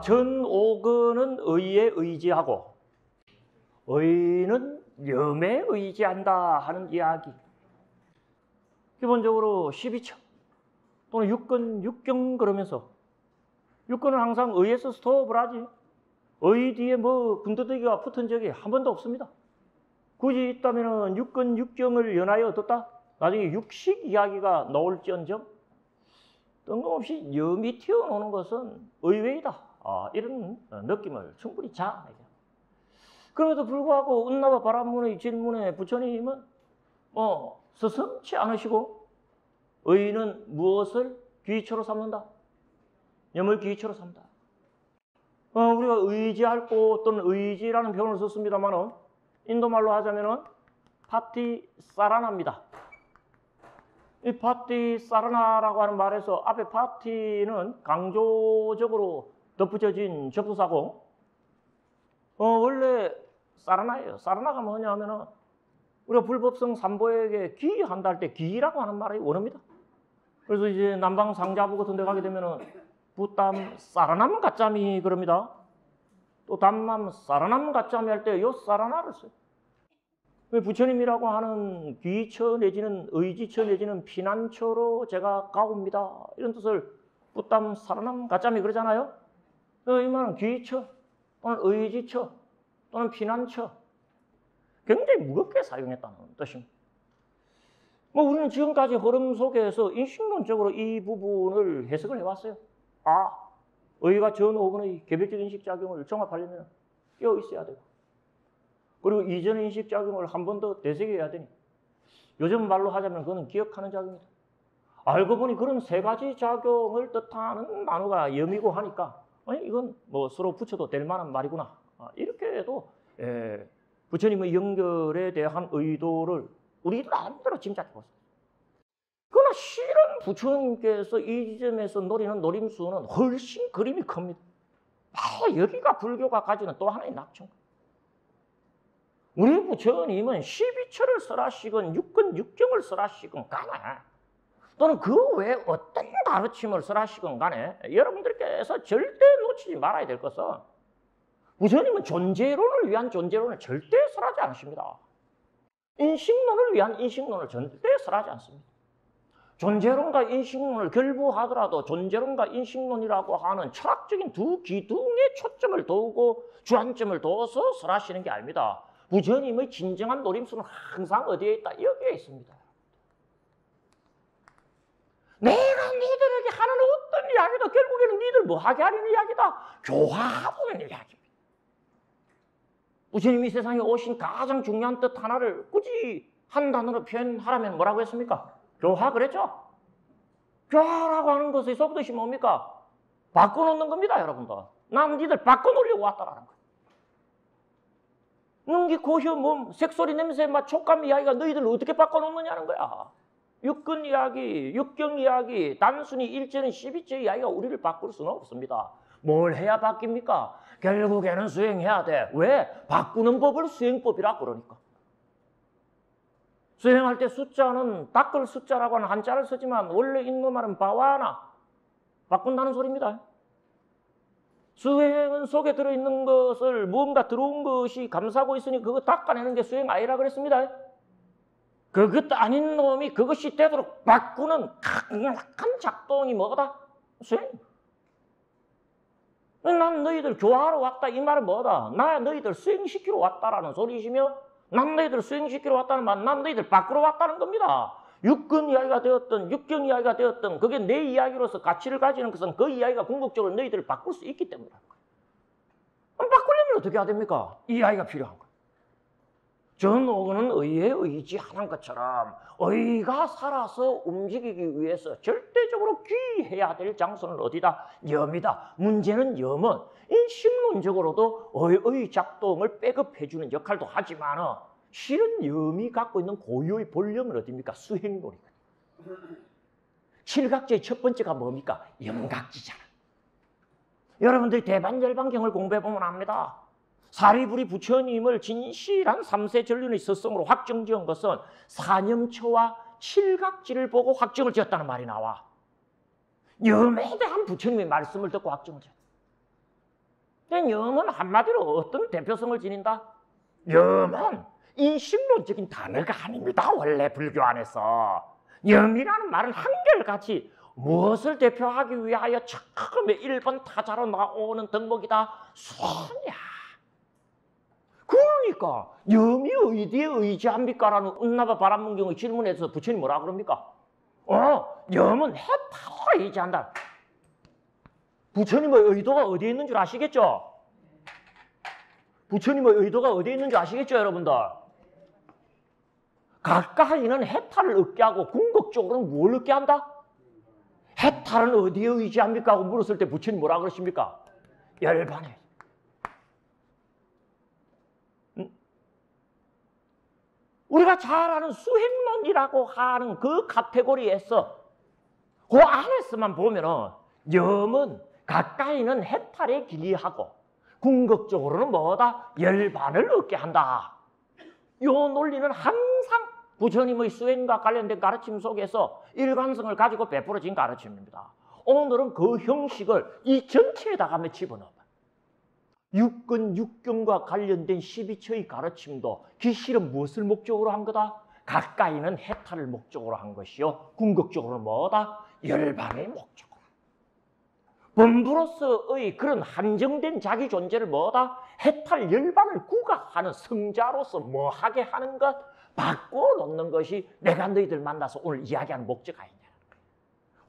전오근은 의에 의지하고 의는 염에 의지한다 하는 이야기. 기본적으로 12처 또는 육근, 육경 그러면서 육근은 항상 의에서 스톱을 하지 의 뒤에 뭐 군더더기가 붙은 적이 한 번도 없습니다. 굳이 있다면 육근, 육경을 연하여 어떻다? 나중에 육식 이야기가 나올지언정 뜬금없이 염이 튀어나오는 것은 의외이다. 이런 느낌을 충분히 자아내죠. 그럼에도 불구하고 은나와 바람문의 질문에 부처님은 서슴지 않으시고 의는 무엇을 귀처로 삼는다? 염을 귀처로 삼다. 우리가 의지할 곳 또는 의지라는 표현을 썼습니다만 인도말로 하자면 파티 사라나입니다. 이 파티 사라나라고 하는 말에서 앞에 파티는 강조적으로 덧붙여진 접두사고 원래 사라나예요. 사라나가 뭐냐면은 우리가 불법성 삼보에게 귀한다 할 때 귀라고 하는 말이 원어입니다. 그래서 이제 남방 상자부 같은 데 가게 되면은 부담 사라남 가짜미 그럽니다. 또 담남 사라남 가짜미 할 때 요 사라나를 써요. 부처님이라고 하는 귀처 내지는 의지처 내지는 피난처로 제가 가옵니다. 이런 뜻을 부담 사라남 가짜미 그러잖아요. 이 말은 귀처 또는 의지처 또는 피난처 굉장히 무겁게 사용했다는 뜻입니다. 우리는 지금까지 흐름 속에서 인식론적으로 이 부분을 해석을 해왔어요. 의가 전오근의 개별적 인식작용을 종합하려면 끼어 있어야 되고 그리고 이전의 인식작용을 한 번 더 되새겨야 되니 요즘 말로 하자면 그거는 기억하는 작용이다. 알고 보니 그런 세 가지 작용을 뜻하는 단어가 염이고 하니까 이건 뭐 서로 붙여도 될 만한 말이구나. 이렇게 해도 부처님의 연결에 대한 의도를 우리 나름대로 짐작해봤어요. 그러나 실은 부처님께서 이 지점에서 노리는 노림수는 훨씬 그림이 큽니다. 여기가 불교가 가지는 또 하나의 낙점. 우리 부처님은 12처를 설하시건 육근, 육경을 설하시건 간에 또는 그 외에 어떤 가르침을 설하시건 간에 여러분들께서 절대 놓치지 말아야 될 것은 부처님은 존재론을 위한 존재론을 절대 설하지 않으십니다. 인식론을 위한 인식론을 절대 설하지 않습니다. 존재론과 인식론을 결부하더라도 존재론과 인식론이라고 하는 철학적인 두 기둥에 초점을 두고 주안점을 둬서 설하시는 게 아닙니다. 부처님의 진정한 노림수는 항상 어디에 있다? 여기에 있습니다. 내가 니들에게 하는 어떤 이야기도 결국에는 니들 뭐 하게 하려는 이야기다. 교화하는 이야기입니다. 부처님이 세상에 오신 가장 중요한 뜻 하나를 굳이 한 단어로 표현하라면 뭐라고 했습니까? 교화 그랬죠? 교화라고 하는 것의 속뜻이 뭡니까? 바꿔놓는 겁니다, 여러분들. 난 니들 바꿔놓으려고 왔다라는 거예요. 눈기, 고혀, 몸, 색소리, 냄새, 맛, 촉감 이야기가 너희들 어떻게 바꿔놓느냐는 거야. 육근 이야기, 육경 이야기, 단순히 1절은 12절 이야기가 우리를 바꿀 수는 없습니다. 뭘 해야 바뀝니까? 결국에는 수행해야 돼. 왜? 바꾸는 법을 수행법이라 그러니까. 수행할 때 숫자는 닦을 숫자라고 하는 한자를 쓰지만 원래 인도 말은 바와나, 바꾼다는 소리입니다. 수행 속에 들어있는 것을 무언가 들어온 것이 감싸고 있으니 그거 닦아내는 게 수행 아니라 그랬습니다. 그것 아닌 놈이 그것이 되도록 바꾸는 강력한 작동이 뭐다? 수행. 난 너희들 교화하러 왔다 이 말은 뭐다? 나 너희들 수행시키러 왔다라는 소리시며 난 너희들 수행시키러 왔다는 말, 난 너희들 바꾸러 왔다는 겁니다. 육근 이야기가 되었던 육경 이야기가 되었던 그게 내 이야기로서 가치를 가지는 것은 그 이야기가 궁극적으로 너희들을 바꿀 수 있기 때문이라는 거예요. 그럼 바꾸려면 어떻게 해야 됩니까? 이 이야기가 필요한 거예요. 전오근은 의에 의지하는 것처럼 의가 살아서 움직이기 위해서 절대적으로 귀해야 될 장소는 어디다? 염이다. 문제는 염은 인식론적으로도 의의 작동을 백업해주는 역할도 하지만 실은 염이 갖고 있는 고유의 본령은 어디입니까? 수행론이거든요. 칠각지의 첫 번째가 뭡니까? 염각지잖아. 여러분들이 대반열반경을 공부해보면 압니다. 사리부리 부처님을 진실한 삼세 전륜의 스승으로 확정지은 것은 사념처와 칠각지를 보고 확정을 지었다는 말이 나와. 염에 대한 부처님의 말씀을 듣고 확정을 지었다. 염은 한마디로 어떤 대표성을 지닌다? 염은 인식론적인 단어가 아닙니다. 원래 불교 안에서. 염이라는 말은 한결같이 무엇을 대표하기 위하여 처음에 1번 타자로 나오는 덕목이다? 수냐. 그러니까 염이 어디에 의지합니까? 라는 운나바 바람문경의 질문에서 부처님 뭐라 그럽니까? 염은 해탈에 의지한다. 부처님의 의도가 어디에 있는 줄 아시겠죠? 부처님의 의도가 어디에 있는 줄 아시겠죠, 여러분들? 가까이는 해탈을 얻게 하고 궁극적으로는 뭘 얻게 한다? 해탈은 어디에 의지합니까? 하고 물었을 때 부처님 뭐라 그러십니까? 열반에. 우리가 잘 아는 수행론이라고 하는 그 카테고리에서 그 안에서만 보면은 염은 가까이는 해탈에 기리하고 궁극적으로는 뭐다? 열반을 얻게 한다. 이 논리는 항상 부처님의 수행과 관련된 가르침 속에서 일관성을 가지고 베풀어진 가르침입니다. 오늘은 그 형식을 이 전체에다가 한번 집어넣어봐. 육근, 육경과 관련된 12처의 가르침도 기실은 무엇을 목적으로 한 거다? 가까이는 해탈을 목적으로 한 것이요. 궁극적으로는 뭐다? 열반의 목적으로. 범부로서의 그런 한정된 자기 존재를 뭐다? 해탈 열반을 구가하는 성자로서 뭐하게 하는 것? 바꿔놓는 것이 내가 너희들 만나서 오늘 이야기하는 목적 아니냐.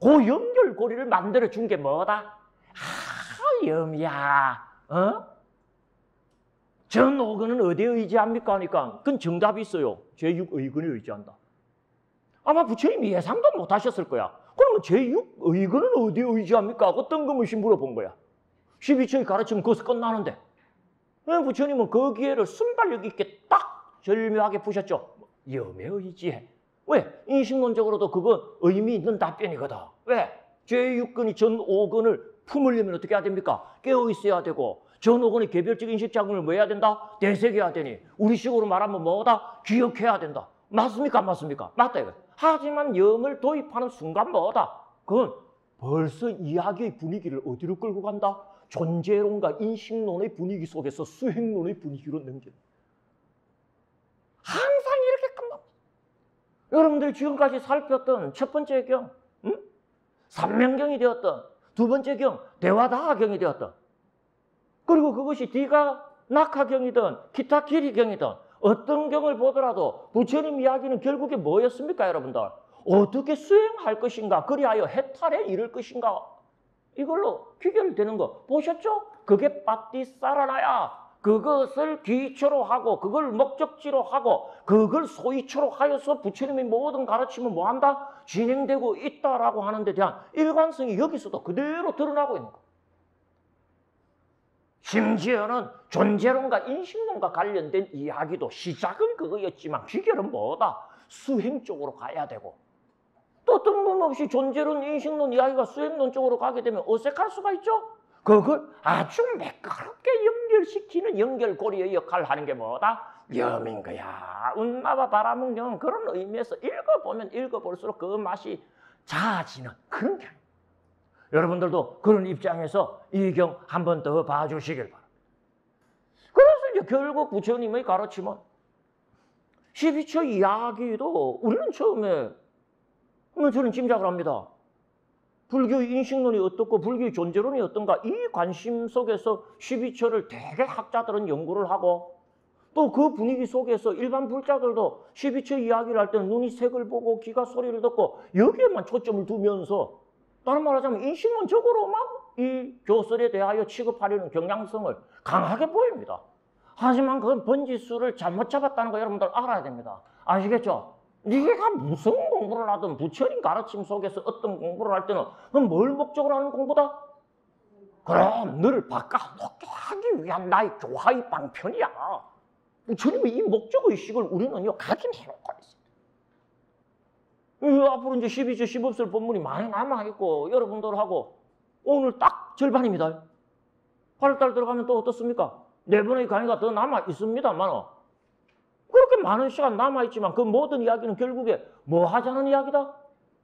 그 연결고리를 만들어준 게 뭐다? 염이야. 전오근은 어디에 의지합니까? 하니까 그건 정답이 있어요. 제6의근에 의지한다. 아마 부처님이 예상도 못하셨을 거야. 그러면 제6의근은 어디에 의지합니까? 하고 뜬금없이 물어본 거야. 12처의 가르침은 거기서 끝나는데 부처님은 그 기회를 순발력 있게 딱 절묘하게 푸셨죠. 염에 의지해. 왜? 인식론적으로도 그건 의미 있는 답변이거든. 왜? 제6근이 전5근을 품으려면 어떻게 해야 됩니까? 깨어 있어야 되고 전5근의 개별적 인식작용을 뭐 해야 된다? 대색해야 되니 우리식으로 말하면 뭐다? 기억해야 된다. 맞습니까? 안 맞습니까? 맞다 이거. 하지만 염을 도입하는 순간 뭐다? 그건 벌써 이야기의 분위기를 어디로 끌고 간다? 존재론과 인식론의 분위기 속에서 수행론의 분위기로 넘긴다. 항상 이렇게 끝납니다. 여러분들이 지금까지 살폈던 첫 번째 경, 삼명경이 되었던 두 번째 경, 대화다하경이 되었던 그리고 그것이 디가 낙하경이든 기타 길이경이든 어떤 경을 보더라도 부처님 이야기는 결국에 뭐였습니까, 여러분들? 어떻게 수행할 것인가, 그리하여 해탈에 이를 것인가, 이걸로 귀결되는 거 보셨죠? 그게 빠띠사라나야. 그것을 기초로 하고 그걸 목적지로 하고 그걸 소위초로 하여서 부처님의 모든 가르침은 뭐한다? 진행되고 있다라고 하는 데 대한 일관성이 여기서도 그대로 드러나고 있는 거. 심지어는 존재론과 인식론과 관련된 이야기도 시작은 그거였지만 귀결은 뭐다? 수행 쪽으로 가야 되고 또 뜬금없이 존재론, 인식론 이야기가 수행론 쪽으로 가게 되면 어색할 수가 있죠? 그걸 아주 매끄럽게 연결시키는 연결고리의 역할을 하는 게 뭐다? 염인 거야. 운나바 바라문경은 그런 의미에서 읽어보면 읽어볼수록 그 맛이 자아지는 그런 경. 여러분들도 그런 입장에서 이 경 한 번 더 봐주시길 바랍니다. 그래서 이제 결국 부처님의 가르침은 12처 이야기도 우리는 처음에 저는 짐작을 합니다. 불교의 인식론이 어떻고 불교의 존재론이 어떤가 이 관심 속에서 12처를 되게 학자들은 연구를 하고 또 그 분위기 속에서 일반 불자들도 12처 이야기를 할 때는 눈이 색을 보고 귀가 소리를 듣고 여기에만 초점을 두면서 다른 말하자면 인식론적으로만 이 교설에 대하여 취급하려는 경향성을 강하게 보입니다. 하지만 그건 번지수를 잘못 잡았다는 거 여러분들 알아야 됩니다. 아시겠죠? 네가 무슨 공부를 하든 부처님 가르침 속에서 어떤 공부를 할 때는 그건 뭘 목적으로 하는 공부다? 그럼 너를 바꿔놓게 하기 위한 나의 교화의 방편이야. 부처님의 이 목적의식을 우리는요 각인해놓고 있습니다. 앞으로 이제 12조 15설 본문이 많이 남아있고 여러분들하고 오늘 딱 절반입니다. 8월달 들어가면 또 어떻습니까? 4번의 강의가 더 남아 있습니다만 그렇게 많은 시간 남아 있지만 그 모든 이야기는 결국에 뭐 하자는 이야기다?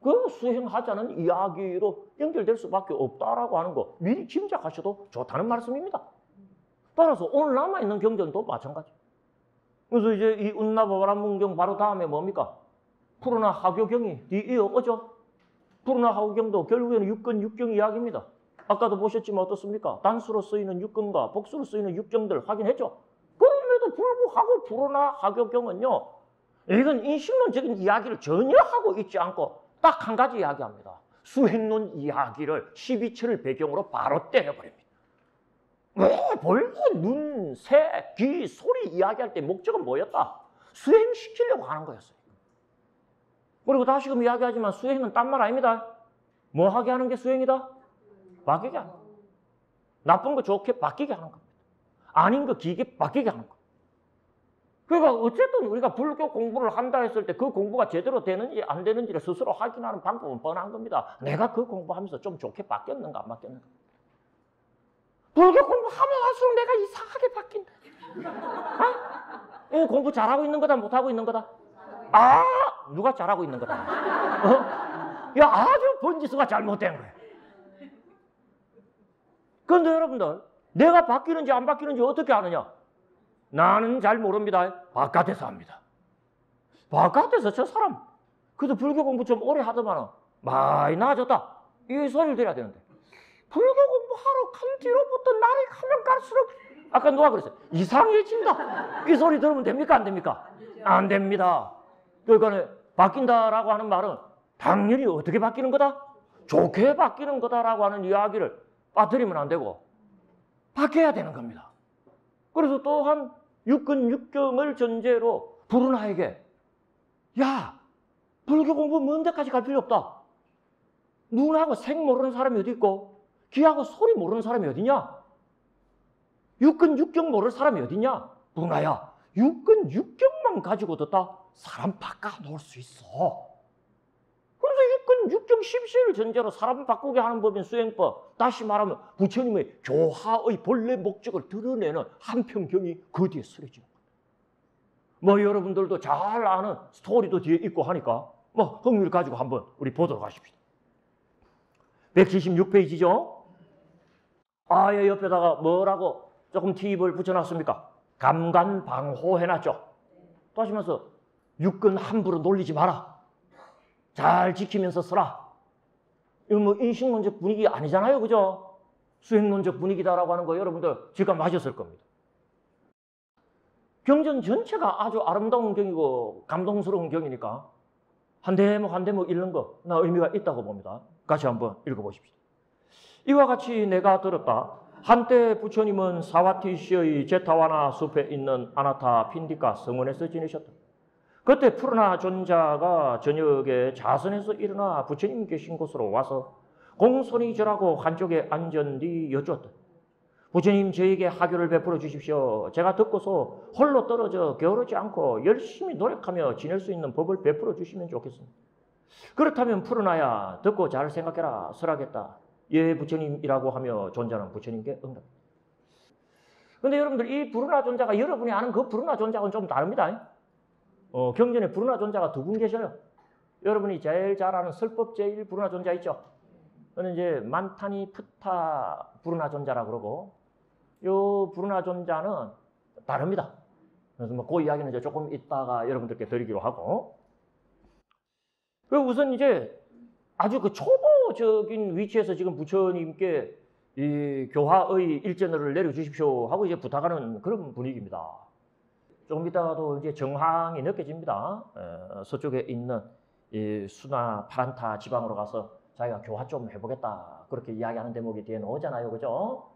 그 수행하자는 이야기로 연결될 수밖에 없다라고 하는 거 미리 짐작하셔도 좋다는 말씀입니다. 따라서 오늘 남아있는 경전도 마찬가지. 그래서 이제 이 운나보바라문경 바로 다음에 뭡니까? 푸르나 하교경이 이어오죠. 푸르나 하교경도 결국에는 육근 육경 이야기입니다. 아까도 보셨지만 어떻습니까? 단수로 쓰이는 육근과 복수로 쓰이는 육경들 확인했죠. 그럼에도 불구하고 푸르나 하교경은요, 이건 인식론적인 이야기를 전혀 하고 있지 않고 딱 한 가지 이야기합니다. 수행론 이야기를 12처를 배경으로 바로 때려버립니다. 왜 본래 눈, 새, 귀, 소리 이야기할 때 목적은 뭐였다? 수행시키려고 하는 거였어요. 그리고 다시금 이야기하지만 수행은 딴 말 아닙니다. 뭐 하게 하는 게 수행이다? 바뀌게 하는 겁니다. 나쁜 거 좋게 바뀌게 하는 겁니다. 아닌 거 기게 바뀌게 하는 겁니다. 그러니까 어쨌든 우리가 불교 공부를 한다 했을 때 그 공부가 제대로 되는지 안 되는지를 스스로 확인하는 방법은 뻔한 겁니다. 내가 그 공부하면서 좀 좋게 바뀌었는가 안 바뀌었는가. 불교 공부하면 할수록 내가 이상하게 바뀐다. 어? 공부 잘하고 있는 거다 못하고 있는 거다? 아, 누가 잘하고 있는 거다. 어? 야, 아주 번지수가 잘못된 거야. 그런데 여러분들, 내가 바뀌는지 안 바뀌는지 어떻게 아느냐? 나는 잘 모릅니다. 바깥에서 합니다. 바깥에서 저 사람, 그래도 불교 공부 좀 오래 하더만 많이 나아졌다. 이 소리를 들어야 되는데. 불교 공부하러 간 뒤로부터 날이 가면 갈수록 아까 누가 그랬어요? 이상해진다. 이 소리 들으면 됩니까? 안 됩니까? 안 됩니다. 그러니까 바뀐다라고 하는 말은 당연히 어떻게 바뀌는 거다? 좋게 바뀌는 거다라고 하는 이야기를 빠뜨리면 안 되고 바뀌어야 되는 겁니다. 그래서 또한 육근 육경을 전제로 부르나에게 야, 불교 공부 먼 데까지 갈 필요 없다. 눈하고 색 모르는 사람이 어디 있고 귀하고 소리 모르는 사람이 어디냐? 육근 육경 모르는 사람이 어디냐? 부르나야, 육근 육경만 가지고 듣다 사람 바꿔 놓을 수 있어. 그래서 육근 육경 10시를 전제로 사람 바꾸게 하는 법인 수행법, 다시 말하면 부처님의 교화의 본래 목적을 드러내는 한편경이 그 뒤에 쓰여지는 겁니다. 뭐 여러분들도 잘 아는 스토리도 뒤에 있고 하니까 뭐 흥미를 가지고 한번 우리 보도록 하십시다. 176페이지죠. 아예 옆에다가 뭐라고 조금 팁을 붙여놨습니까? 감관방호해놨죠. 또 하시면서 육근 함부로 놀리지 마라. 잘 지키면서 써라. 이건 뭐 인식론적 분위기 아니잖아요. 그죠? 수행론적 분위기다라고 하는 거 여러분들 직감하셨을 겁니다. 경전 전체가 아주 아름다운 경이고 감동스러운 경이니까 한 대목 한 대목 읽는 거 나 의미가 있다고 봅니다. 같이 한번 읽어보십시오. 이와 같이 내가 들었다. 한때 부처님은 사와티시의 제타와나 숲에 있는 아나타 핀디카 성원에서 지내셨다. 그때 푸르나 존자가 저녁에 자선에서 일어나 부처님 계신 곳으로 와서 공손히 절하고 한쪽에 앉은 뒤 여쭈었다. 부처님, 저에게 하교를 베풀어 주십시오. 제가 듣고서 홀로 떨어져 게으르지 않고 열심히 노력하며 지낼 수 있는 법을 베풀어 주시면 좋겠습니다. 그렇다면 푸르나야, 듣고 잘 생각해라. 설하겠다. 예, 부처님이라고 하며 존자는 부처님께 응답. 근데 여러분들, 이 푸르나 존자가 여러분이 아는 그 푸르나 존자하고는 좀 다릅니다. 경전에 푸르나 존자가 두 분 계셔요. 여러분이 제일 잘 아는 설법 제1 푸르나 존자 있죠. 그는 이제 만타니 푸타 푸르나 존자라고 그러고, 요 푸르나 존자는 다릅니다. 그래서 뭐 그 이야기는 이제 조금 이따가 여러분들께 드리기로 하고, 우선 이제 아주 그 초보적인 위치에서 지금 부처님께 이 교화의 일전을 내려주십시오 하고 이제 부탁하는 그런 분위기입니다. 조금 이따가도 이제 정황이 느껴집니다. 서쪽에 있는 이 수나 파란타 지방으로 가서 자기가 교화 좀 해보겠다 그렇게 이야기하는 대목이 뒤에 나오잖아요. 그죠?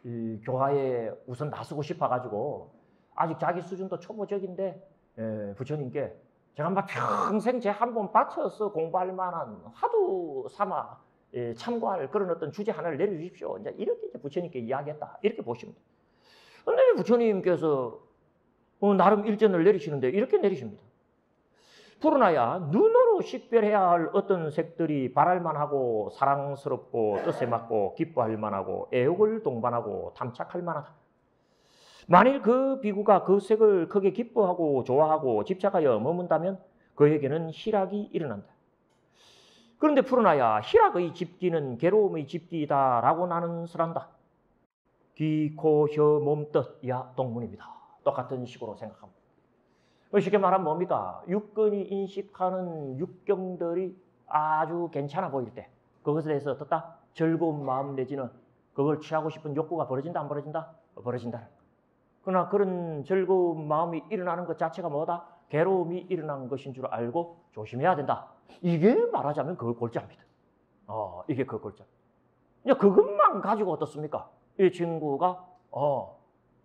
이 교화에 우선 나서고 싶어가지고 아직 자기 수준도 초보적인데 부처님께 제가 막 평생 제 한 번 바쳐서 공부할 만한 하도 삼아 참고할 그런 어떤 주제 하나를 내려주십시오. 이제 이렇게 이제 부처님께 이야기했다. 이렇게 보시면 돼요. 그런데 부처님께서 나름 일전을 내리시는데 이렇게 내리십니다. 푸르나야, 눈으로 식별해야 할 어떤 색들이 바랄만하고 사랑스럽고 뜻에 맞고 기뻐할 만하고 애욕을 동반하고 탐착할 만하다. 만일 그 비구가 그 색을 크게 기뻐하고 좋아하고 집착하여 머문다면 그에게는 희락이 일어난다. 그런데 푸르나야, 희락의 집기는 괴로움의 집기다라고 나는 설한다. 귀, 코, 혀, 몸, 뜻, 야, 동문입니다. 똑같은 식으로 생각합니다. 쉽게 말하면 뭡니까? 육근이 인식하는 육경들이 아주 괜찮아 보일 때 그것에 대해서 어떻다? 즐거운 마음 내지는 그걸 취하고 싶은 욕구가 벌어진다, 안 벌어진다? 벌어진다. 그러나 그런 즐거운 마음이 일어나는 것 자체가 뭐다? 괴로움이 일어난 것인 줄 알고 조심해야 된다. 이게 말하자면 그 골자입니다. 이게 그 골자. 그것만 가지고 어떻습니까? 이 친구가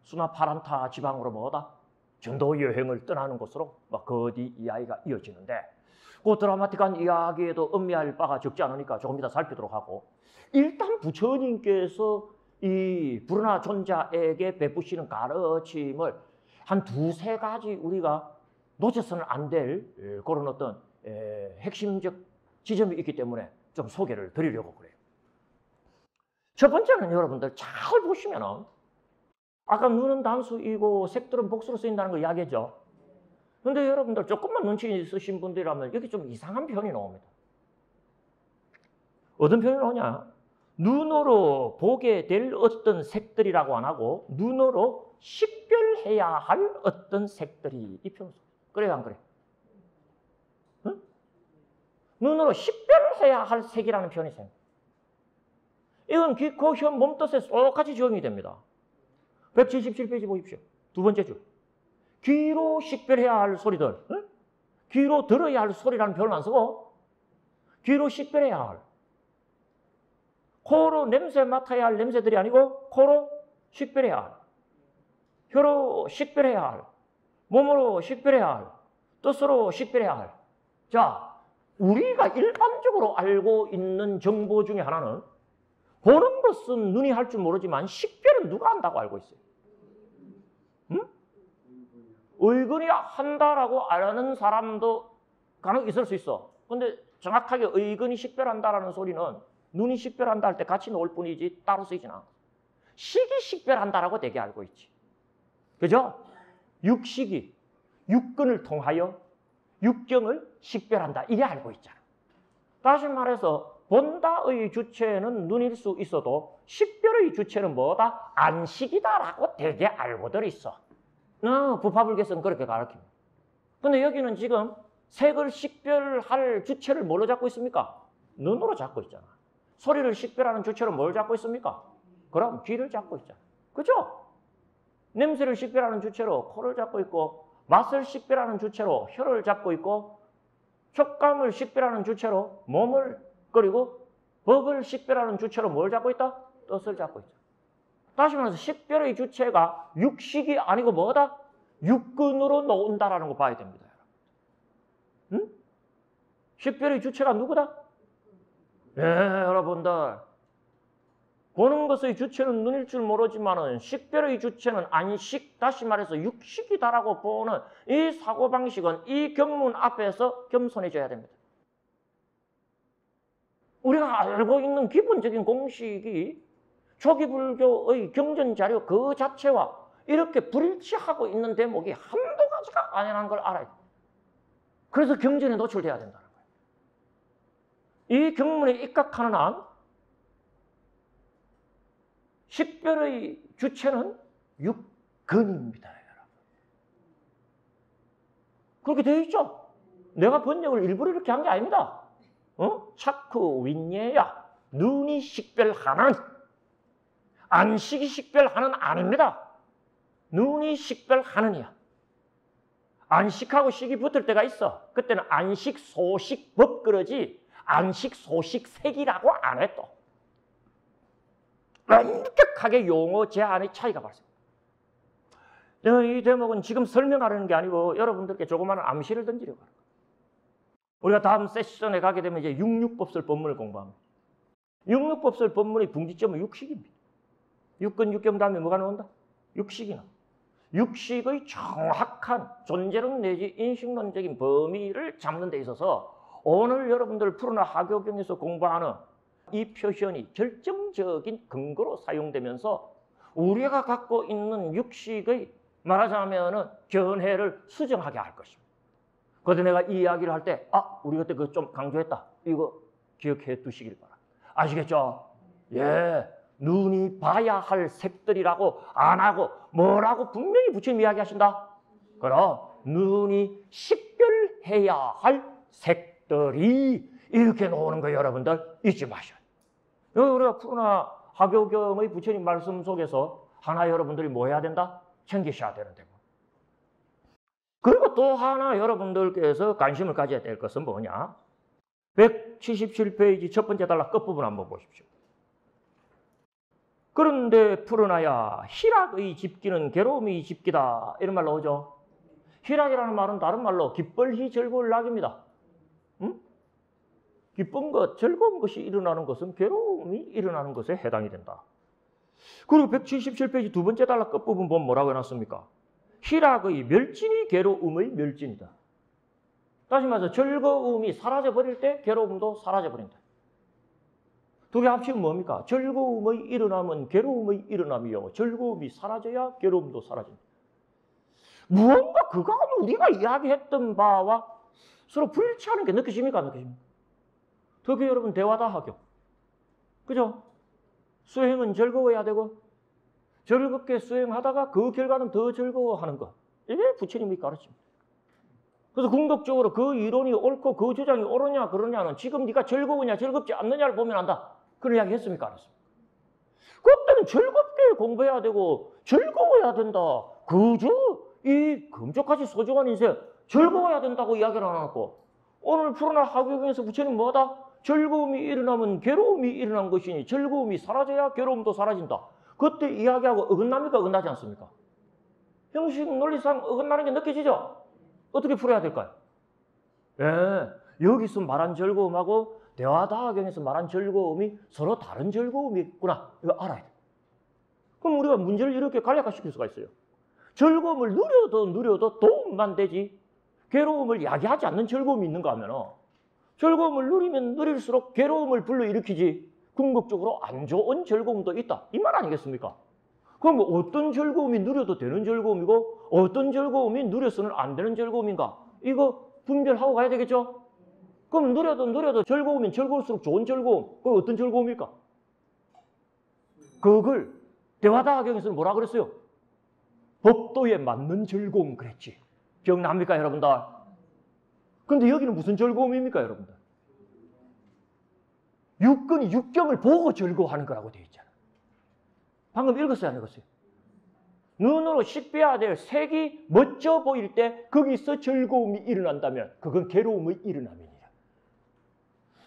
수나파란타 지방으로 뭐다? 전도 여행을 떠나는 곳으로 그 뒤 이야기가 이어지는데 그 드라마틱한 이야기에도 음미할 바가 적지 않으니까 조금 이따 살피도록 하고, 일단 부처님께서 이 불운하 존자에게 베푸시는 가르침을 한 두세 가지 우리가 놓쳐서는 안 될 그런 어떤 핵심적 지점이 있기 때문에 좀 소개를 드리려고 그래요. 첫 번째는 여러분들 잘 보시면은 아까 눈은 단수이고 색들은 복수로 쓰인다는 거 이야기했죠. 그런데 여러분들 조금만 눈치 있으신 분들이라면 여기 좀 이상한 표현이 나옵니다. 어떤 표현이 나오냐? 눈으로 보게 될 어떤 색들이라고 안 하고 눈으로 식별해야 할 어떤 색들이 이 표현. 그래요, 안 그래요? 응? 눈으로 식별해야 할 색이라는 표현이 있어요. 이건 귀, 코, 혀, 몸뜻에 똑같이 적용이 됩니다. 177페이지 보십시오. 두 번째 줄. 귀로 식별해야 할 소리들. 응? 귀로 들어야 할 소리라는 표현을 안 쓰고 귀로 식별해야 할. 코로 냄새 맡아야 할 냄새들이 아니고 코로 식별해야 할. 혀로 식별해야 할. 몸으로 식별해야 할. 뜻으로 식별해야 할. 자, 우리가 일반적으로 알고 있는 정보 중에 하나는 보는 것은 눈이 할 줄 모르지만 식별은 누가 한다고 알고 있어요? 응? 의근이 한다라고 아는 사람도 간혹 있을 수 있어. 근데 정확하게 의근이 식별한다라는 소리는 눈이 식별한다 할 때 같이 놓을 뿐이지 따로 쓰이진 않아. 식이 식별한다라고 되게 알고 있지. 그죠? 육식이 육근을 통하여 육경을 식별한다. 이래 알고 있잖아. 다시 말해서 본다의 주체는 눈일 수 있어도 식별의 주체는 뭐다? 안식이다라고 되게 알고들 있어. 부파불개성은 그렇게 가르칩니다. 근데 여기는 지금 색을 식별할 주체를 뭘로 잡고 있습니까? 눈으로 잡고 있잖아. 소리를 식별하는 주체로 뭘 잡고 있습니까? 그럼 귀를 잡고 있잖아. 그죠? 냄새를 식별하는 주체로 코를 잡고 있고, 맛을 식별하는 주체로 혀를 잡고 있고, 촉감을 식별하는 주체로 몸을, 그리고 법을 식별하는 주체로 뭘 잡고 있다? 뜻을 잡고 있다. 다시 말해서 식별의 주체가 육식이 아니고 뭐다? 육근으로 놓은다라는 거 봐야 됩니다. 응? 식별의 주체가 누구다? 여러분들. 보는 것의 주체는 눈일 줄 모르지만은 식별의 주체는 안식, 다시 말해서 육식이다라고 보는 이 사고방식은 이 경문 앞에서 겸손해져야 됩니다. 우리가 알고 있는 기본적인 공식이 초기 불교의 경전자료 그 자체와 이렇게 불일치하고 있는 대목이 한두 가지가 아니라는 걸 알아야 돼요. 그래서 경전에 노출돼야 된다는 거예요. 이 경문에 입각하는 한 식별의 주체는 육근입니다, 여러분. 그렇게 되어 있죠? 내가 번역을 일부러 이렇게 한 게 아닙니다. 차크 윈예야, 눈이 식별하는, 안식이 식별하는 아닙니다. 눈이 식별하는이야. 안식하고 식이 붙을 때가 있어. 그때는 안식, 소식, 법그러지 안식, 소식, 색이라고 안 해 또. 엄격하게 용어 제한의 차이가 발생합니다. 이 대목은 지금 설명하려는 게 아니고 여러분들께 조그마한 암시를 던지려고 하는 거예요. 우리가 다음 세션에 가게 되면 이제 육육법설 법문을 공부합니다. 육육법설 법문의 분기점은 육식입니다. 육근, 육경 다음에 뭐가 나온다? 육식이 나온다. 육식의 정확한 존재론 내지 인식론적인 범위를 잡는 데 있어서 오늘 여러분들 푸르나 하교경에서 공부하는 이 표현이 결정적인 근거로 사용되면서 우리가 갖고 있는 육식의 말하자면 견해를 수정하게 할 것입니다. 그래서 내가 이 이야기를 할 때 우리 그때 그거 좀 강조했다. 이거 기억해 두시길 바랍니다. 아시겠죠? 예, 눈이 봐야 할 색들이라고 안 하고 뭐라고 분명히 부처님 이야기하신다. 그럼 눈이 식별해야 할 색들이 이렇게 나오는 거 여러분들 잊지 마셔요. 우리가 푸르나 하교경의 부처님 말씀 속에서 하나 여러분들이 뭐 해야 된다? 챙기셔야 되는데. 그리고 또 하나 여러분들께서 관심을 가져야 될 것은 뭐냐? 177페이지 첫 번째 단락 끝부분 한번 보십시오. 그런데 푸르나야 희락의 집기는 괴로움이 집기다. 이런 말 나오죠. 희락이라는 말은 다른 말로 기쁠히 즐거울 낙입니다. 응? 기쁜 것, 즐거운 것이 일어나는 것은 괴로움이 일어나는 것에 해당이 된다. 그리고 177페이지 두 번째 단락 끝부분 보면 뭐라고 해놨습니까? 희락의 멸진이 괴로움의 멸진이다. 다시 말해서 즐거움이 사라져버릴 때 괴로움도 사라져버린다. 두 개 합치면 뭡니까? 즐거움의 일어남은 괴로움의 일어남이요. 즐거움이 사라져야 괴로움도 사라진다. 무언가 그간 우리가 이야기했던 바와 서로 불치하는 게 느껴집니까? 안 느껴집니까? 특히 여러분 대화다하교. 그죠? 수행은 즐거워야 되고 즐겁게 수행하다가 그 결과는 더 즐거워하는 것. 이게 부처님이 가르칩니다. 그래서 궁극적으로 그 이론이 옳고 그 주장이 옳으냐 그러냐는 지금 네가 즐거우냐 즐겁지 않느냐를 보면 안다. 그런 이야기 했습니까? 안 했습니까? 그때는 즐겁게 공부해야 되고 즐거워야 된다. 그저 이 금쪽같이 소중한 인생 즐거워야 된다고 이야기를 안 하고 오늘 푸르나 하교경에서 부처님 뭐다? 즐거움이 일어나면 괴로움이 일어난 것이니 즐거움이 사라져야 괴로움도 사라진다. 그때 이야기하고 어긋납니까? 어긋나지 않습니까? 형식 논리상 어긋나는 게 느껴지죠? 어떻게 풀어야 될까요? 예, 여기서 말한 즐거움하고 대화다하경에서 말한 즐거움이 서로 다른 즐거움이 있구나. 이거 알아야 돼. 그럼 우리가 문제를 이렇게 간략화시킬 수가 있어요. 즐거움을 누려도 도움만 되지 괴로움을 야기하지 않는 즐거움이 있는가 하면 즐거움을 누리면 누릴수록 괴로움을 불러일으키지 궁극적으로 안 좋은 즐거움도 있다. 이 말 아니겠습니까? 그럼 어떤 즐거움이 누려도 되는 즐거움이고 어떤 즐거움이 누려서는 안 되는 즐거움인가? 이거 분별하고 가야 되겠죠? 그럼 누려도 즐거우면 즐거울수록 좋은 즐거움. 그건 어떤 즐거움일까? 그걸 대화다하경에서는 뭐라 그랬어요? 법도에 맞는 즐거움 그랬지. 기억납니까 여러분들? 근데 여기는 무슨 즐거움입니까 여러분들? 육근이 육경을 보고 즐거워하는 거라고 되어 있잖아. 방금 읽었어요 안 읽었어요? 눈으로 식별해야 될 색이 멋져 보일 때 거기서 즐거움이 일어난다면 그건 괴로움의 일어남이니라.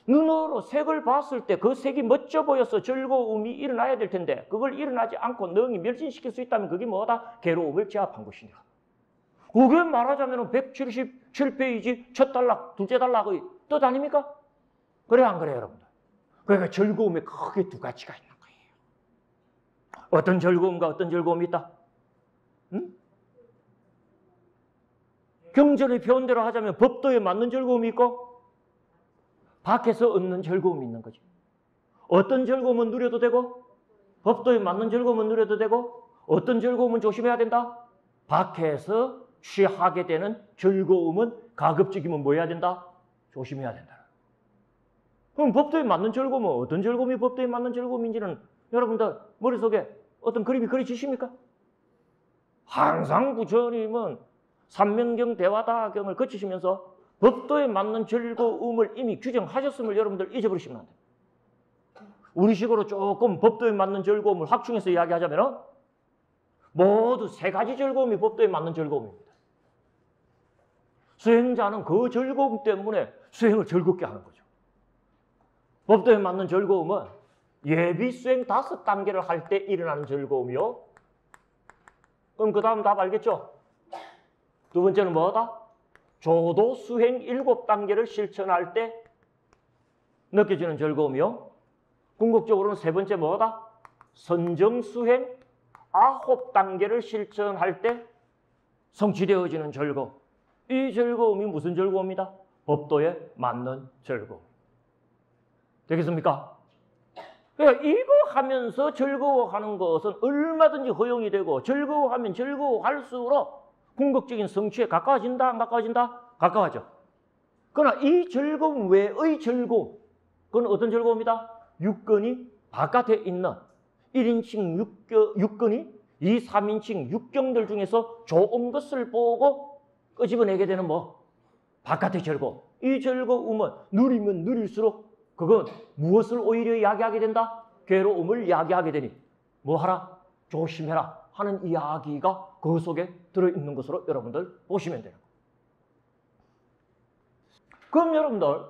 눈으로 색을 봤을 때 그 색이 멋져 보여서 즐거움이 일어나야 될 텐데 그걸 일어나지 않고 능히 멸진시킬 수 있다면 그게 뭐다? 괴로움을 제압한 것이니라. 그게 말하자면 177페이지 첫 단락, 둘째 단락의 뜻 아닙니까? 그래 안 그래요 여러분들? 그러니까 즐거움에 크게 두 가지가 있는 거예요. 어떤 즐거움과 어떤 즐거움이 있다? 응? 경전의 표현대로 하자면 법도에 맞는 즐거움이 있고 밖에서 얻는 즐거움이 있는 거죠. 어떤 즐거움은 누려도 되고 법도에 맞는 즐거움은 누려도 되고 어떤 즐거움은 조심해야 된다? 밖에서 취하게 되는 즐거움은 가급적이면 뭐 해야 된다? 조심해야 된다. 그럼 법도에 맞는 즐거움은 어떤 즐거움이 법도에 맞는 즐거움인지는 여러분들 머릿속에 어떤 그림이 그려지십니까? 항상 부처님은 삼명경 대화다경을 거치시면서 법도에 맞는 즐거움을 이미 규정하셨음을 여러분들 잊어버리시면 안 돼요. 우리식으로 조금 법도에 맞는 즐거움을 확충해서 이야기하자면 모두 세 가지 즐거움이 법도에 맞는 즐거움입니다. 수행자는 그 즐거움 때문에 수행을 즐겁게 하는 거죠. 법도에 맞는 즐거움은 예비 수행 5단계를 할 때 일어나는 즐거움이요. 그럼 그 다음 답 알겠죠? 두 번째는 뭐다? 조도 수행 7단계를 실천할 때 느껴지는 즐거움이요. 궁극적으로는 세 번째 뭐다? 선정 수행 9단계를 실천할 때 성취되어지는 즐거움. 이 즐거움이 무슨 즐거움이다? 법도에 맞는 즐거움. 되겠습니까? 그러니까 이거 하면서 즐거워하는 것은 얼마든지 허용이 되고 즐거워하면 즐거워할수록 궁극적인 성취에 가까워진다, 안 가까워진다? 가까워져. 그러나 이 즐거움 외의 즐거움, 그건 어떤 즐거움이다? 육근이 바깥에 있는 1인칭 육근이 이 3인칭 육경들 중에서 좋은 것을 보고 끄집어내게 되는 뭐? 바깥의 즐거움. 이 즐거움은 누리면 누릴수록 그건 무엇을 오히려 이야기하게 된다? 괴로움을 이야기하게 되니 뭐하라? 조심해라 하는 이야기가 그 속에 들어있는 것으로 여러분들 보시면 돼요. 그럼 여러분들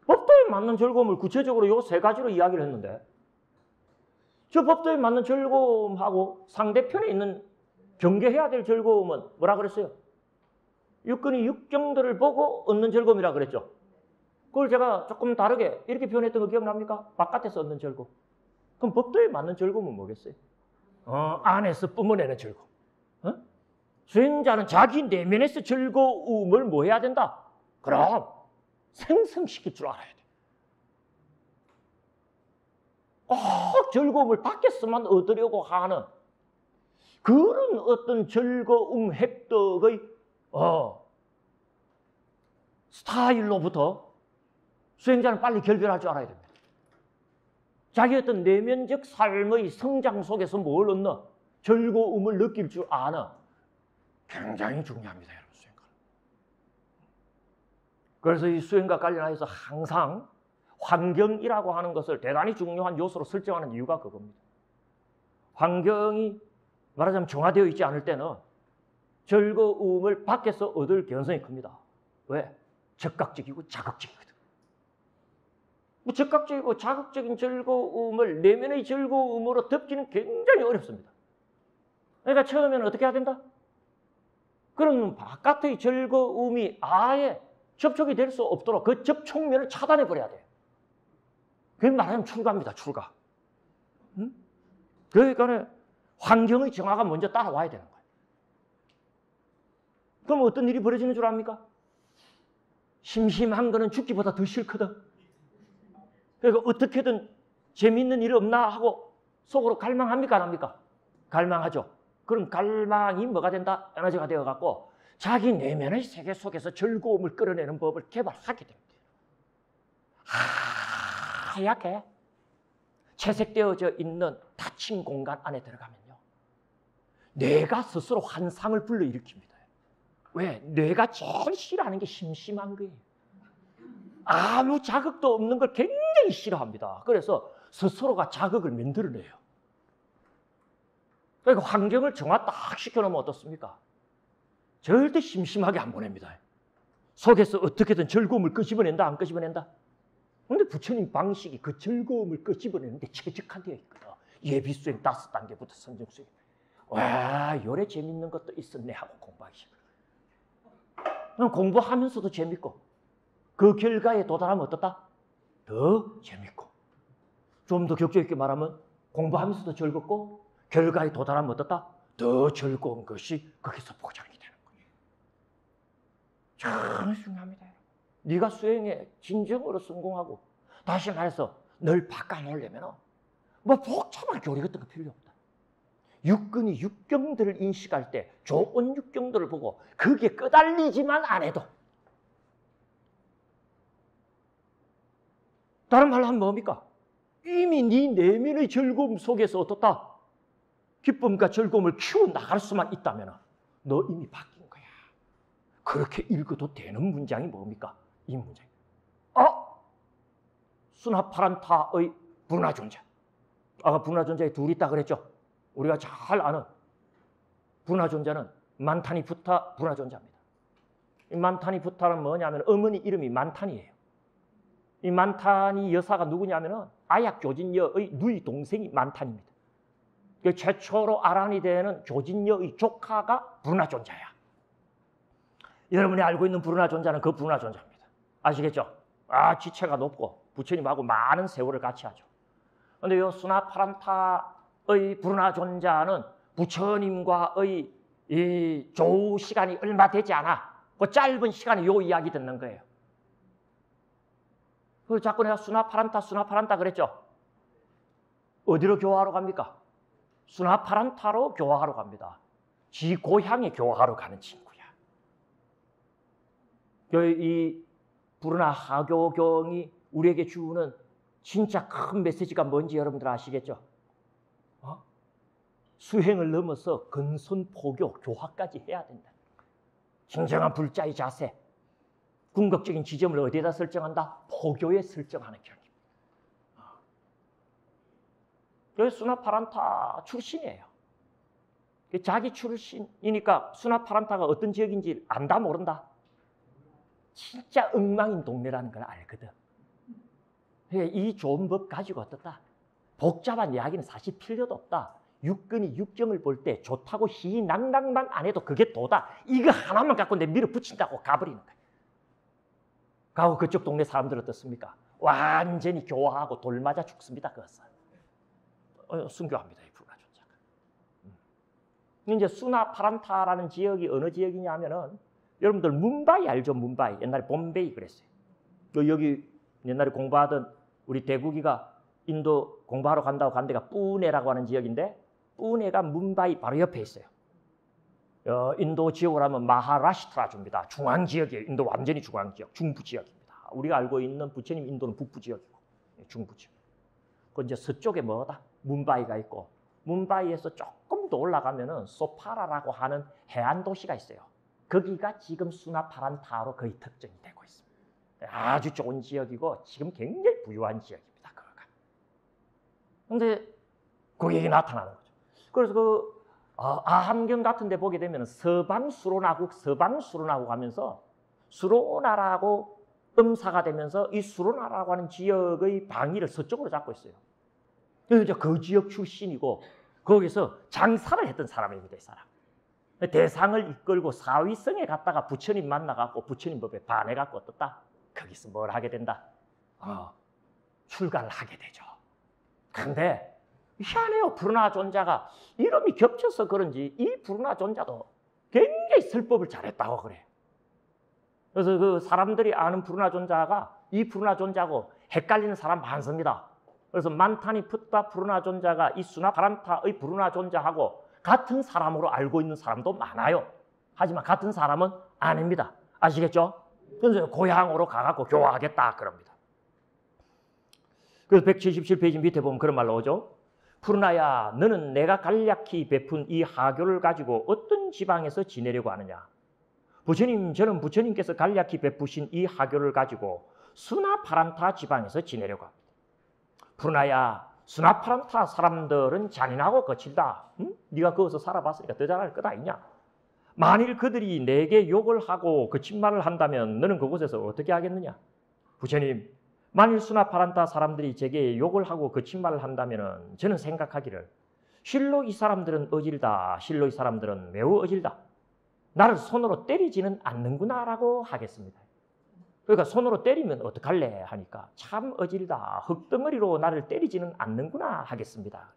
법도에 맞는 즐거움을 구체적으로 이 세 가지로 이야기를 했는데 저 법도에 맞는 즐거움하고 상대편에 있는 경계해야 될 즐거움은 뭐라 그랬어요? 육근이 육경들을 보고 얻는 즐거움이라 그랬죠. 그걸 제가 조금 다르게 이렇게 표현했던 거 기억납니까? 바깥에서 얻는 즐거움. 그럼 법도에 맞는 즐거움은 뭐겠어요? 안에서 뿜어내는 즐거움. 수행자는 자기 내면에서 즐거움을 뭐 해야 된다? 그럼 생성시킬 줄 알아야 돼. 꼭 즐거움을 밖에서만 얻으려고 하는 그런 어떤 즐거움 획득의 스타일로부터 수행자는 빨리 결별할 줄 알아야 됩니다. 자기 어떤 내면적 삶의 성장 속에서 뭘 얻는 즐거움을 느낄 줄 아는 굉장히 중요합니다, 여러분. 수행가. 그래서 이 수행과 관련해서 항상 환경이라고 하는 것을 대단히 중요한 요소로 설정하는 이유가 그겁니다. 환경이 말하자면 정화되어 있지 않을 때는 즐거움을 밖에서 얻을 개연성이 큽니다. 왜? 적극적이고 자극적이거든. 뭐 적극적이고 자극적인 즐거움을 내면의 즐거움으로 덮기는 굉장히 어렵습니다. 그러니까 처음에는 어떻게 해야 된다? 그럼 바깥의 즐거움이 아예 접촉이 될 수 없도록 그 접촉면을 차단해 버려야 돼요. 그게 말하자면 출가입니다. 출가. 그러니까 환경의 정화가 먼저 따라와야 되는 거예요. 그럼 어떤 일이 벌어지는 줄 압니까? 심심한 거는 죽기보다 더 싫거든. 그러니까 어떻게든 재미있는 일이 없나 하고 속으로 갈망합니까? 안 합니까? 갈망하죠. 그럼 갈망이 뭐가 된다? 에너지가 되어갖고 자기 내면의 세계 속에서 즐거움을 끌어내는 법을 개발하게 됩니다. 하얗게 채색되어져 있는 닫힌 공간 안에 들어가면요. 뇌가 스스로 환상을 불러일으킵니다. 왜? 뇌가 제일 싫어하는 게 심심한 거예요. 아무 자극도 없는 걸 굉장히 싫어합니다. 그래서 스스로가 자극을 만들어내요. 그러니까 환경을 정화 딱 시켜놓으면 어떻습니까? 절대 심심하게 안 보냅니다. 속에서 어떻게든 즐거움을 끄집어낸다, 안 끄집어낸다? 근데 부처님 방식이 그 즐거움을 끄집어내는데 최적한 데가 있거든. 예비수행 5단계부터 선정수행. 와, 요래 재밌는 것도 있었네 하고 공부하기 시작해요. 공부하면서도 재밌고 그 결과에 도달하면 어떻다? 더 재밌고 좀 더 격조 있게 말하면 공부하면서도 즐겁고 결과에 도달하면 어떻다? 더 즐거운 것이 거기서 보장이 되는 거예요. 참 중요합니다. 네가 수행에 진정으로 성공하고 다시 말해서 널 바꿔놓으려면 뭐 복잡한 교리 같은 거 필요 없다. 육근이 육경들을 인식할 때 좋은 육경들을 보고 그게 끄달리지만 안 해도 다른 말로 하면 뭡니까? 이미 네 내면의 즐거움 속에서 어떻다? 기쁨과 즐거움을 키워나갈 수만 있다면 너 이미 바뀐 거야. 그렇게 읽어도 되는 문장이 뭡니까? 이 문장. 수나파란타의 분화존재. 아까 분화존재에 둘이 있다 그랬죠? 우리가 잘 아는 분화존재는 만타니푸타 분화존재입니다. 이 만타니푸타는 뭐냐면 어머니 이름이 만타니예요. 이 만타니 여사가 누구냐면 아약 조진여의 누이 동생이 만타니입니다. 그 최초로 아란이 되는 조진여의 조카가 불운하존자야. 여러분이 알고 있는 불운하존자는 그 불운하존자입니다. 아시겠죠? 지체가 높고 부처님하고 많은 세월을 같이 하죠. 그런데 이 수나파란타의 불운하존자는 부처님과의 이 조우 시간이 얼마 되지 않아. 그 짧은 시간에 요 이야기 듣는 거예요. 그래서 자꾸 내가 수나파란타 그랬죠. 어디로 교화하러 갑니까? 수나파란타로 교화하러 갑니다. 지 고향에 교화하러 가는 친구야. 이 부르나 하교경이 우리에게 주는 진짜 큰 메시지가 뭔지 여러분들 아시겠죠? 수행을 넘어서 근손포교, 교화까지 해야 된다. 진정한 불자의 자세, 궁극적인 지점을 어디에다 설정한다? 포교에 설정하는 경입니다. 여기 수나파란타 출신이에요. 자기 출신이니까 수나파란타가 어떤 지역인지 안다 모른다? 진짜 엉망인 동네라는 걸 알거든. 이 좋은 법 가지고 어떻다? 복잡한 이야기는 사실 필요도 없다. 육근이 육경을 볼 때 좋다고 희낭낭만 안 해도 그게 도다. 이거 하나만 갖고 내 밀어붙인다고 가버리는 거야. 가고 그쪽 동네 사람들 어떻습니까? 완전히 교화하고 돌 맞아 죽습니다. 그것은. 순교합니다. 이 부르나 존자가. 이제 수나파란타라는 지역이 어느 지역이냐 하면은 여러분들 뭄바이 알죠? 뭄바이. 옛날에 bombay이 그랬어요. 여기 옛날에 공부하던 우리 대국이가 인도 공부하러 간다고 간 데가 뿌네라고 하는 지역인데 뿌네가 뭄바이 바로 옆에 있어요. 인도 지역으로 하면 마하라시트라주입니다. 중앙 지역이에요. 인도 완전히 중앙 지역, 중부 지역입니다. 우리가 알고 있는 부처님 인도는 북부 지역이고 중부 지역. 그 이제 서쪽에 뭐다? 뭄바이가 있고 뭄바이에서 조금 더 올라가면은 소파라라고 하는 해안 도시가 있어요. 거기가 지금 수나파란타로 거의 특정이 되고 있습니다. 아주 좋은 지역이고 지금 굉장히 부유한 지역입니다. 그거가. 근데 거기에 나타나는 거죠. 그래서 그 아함경 같은 데 보게 되면 서방수로나국 하면서 수로나라고 음사가 되면서 이 수로나라고 하는 지역의 방위를 서쪽으로 잡고 있어요. 이제 그 지역 출신이고 거기서 장사를 했던 사람입니다. 이 사람. 대상을 이끌고 사위성에 갔다가 부처님 만나갖고 부처님 법에 반해갖고 어떻다? 거기서 뭘 하게 된다? 출가를 하게 되죠. 근데 희한해요. 부르나 존자가 이름이 겹쳐서 그런지 이 부르나 존자도 굉장히 설법을 잘했다고 그래요. 그래서 그 사람들이 아는 부르나 존자가 이 부르나 존자고 헷갈리는 사람 많습니다. 그래서 만타니 푸타 부르나 존자가 이 수나파란타의 부르나 존자하고 같은 사람으로 알고 있는 사람도 많아요. 하지만 같은 사람은 아닙니다. 아시겠죠? 그래서 고향으로 가갖고 교화하겠다 그럽니다. 그래서 177페이지 밑에 보면 그런 말 나오죠. 푸르나야, 너는 내가 간략히 베푼 이 하교를 가지고 어떤 지방에서 지내려고 하느냐? 부처님, 저는 부처님께서 간략히 베푸신 이 하교를 가지고 수나파란타 지방에서 지내려고 합니다. 푸르나야, 수나파란타 사람들은 잔인하고 거칠다. 응? 네가 거기서 살아봤으니까 더 잘할 것 아니냐? 만일 그들이 내게 욕을 하고 거친 말을 한다면 너는 그곳에서 어떻게 하겠느냐? 부처님, 만일 수나파란타 사람들이 제게 욕을 하고 거친 말을 한다면 저는 생각하기를 실로 이 사람들은 어질다. 실로 이 사람들은 매우 어질다. 나를 손으로 때리지는 않는구나 라고 하겠습니다. 그러니까 손으로 때리면 어떡할래 하니까 참 어질다. 흙덩어리로 나를 때리지는 않는구나 하겠습니다.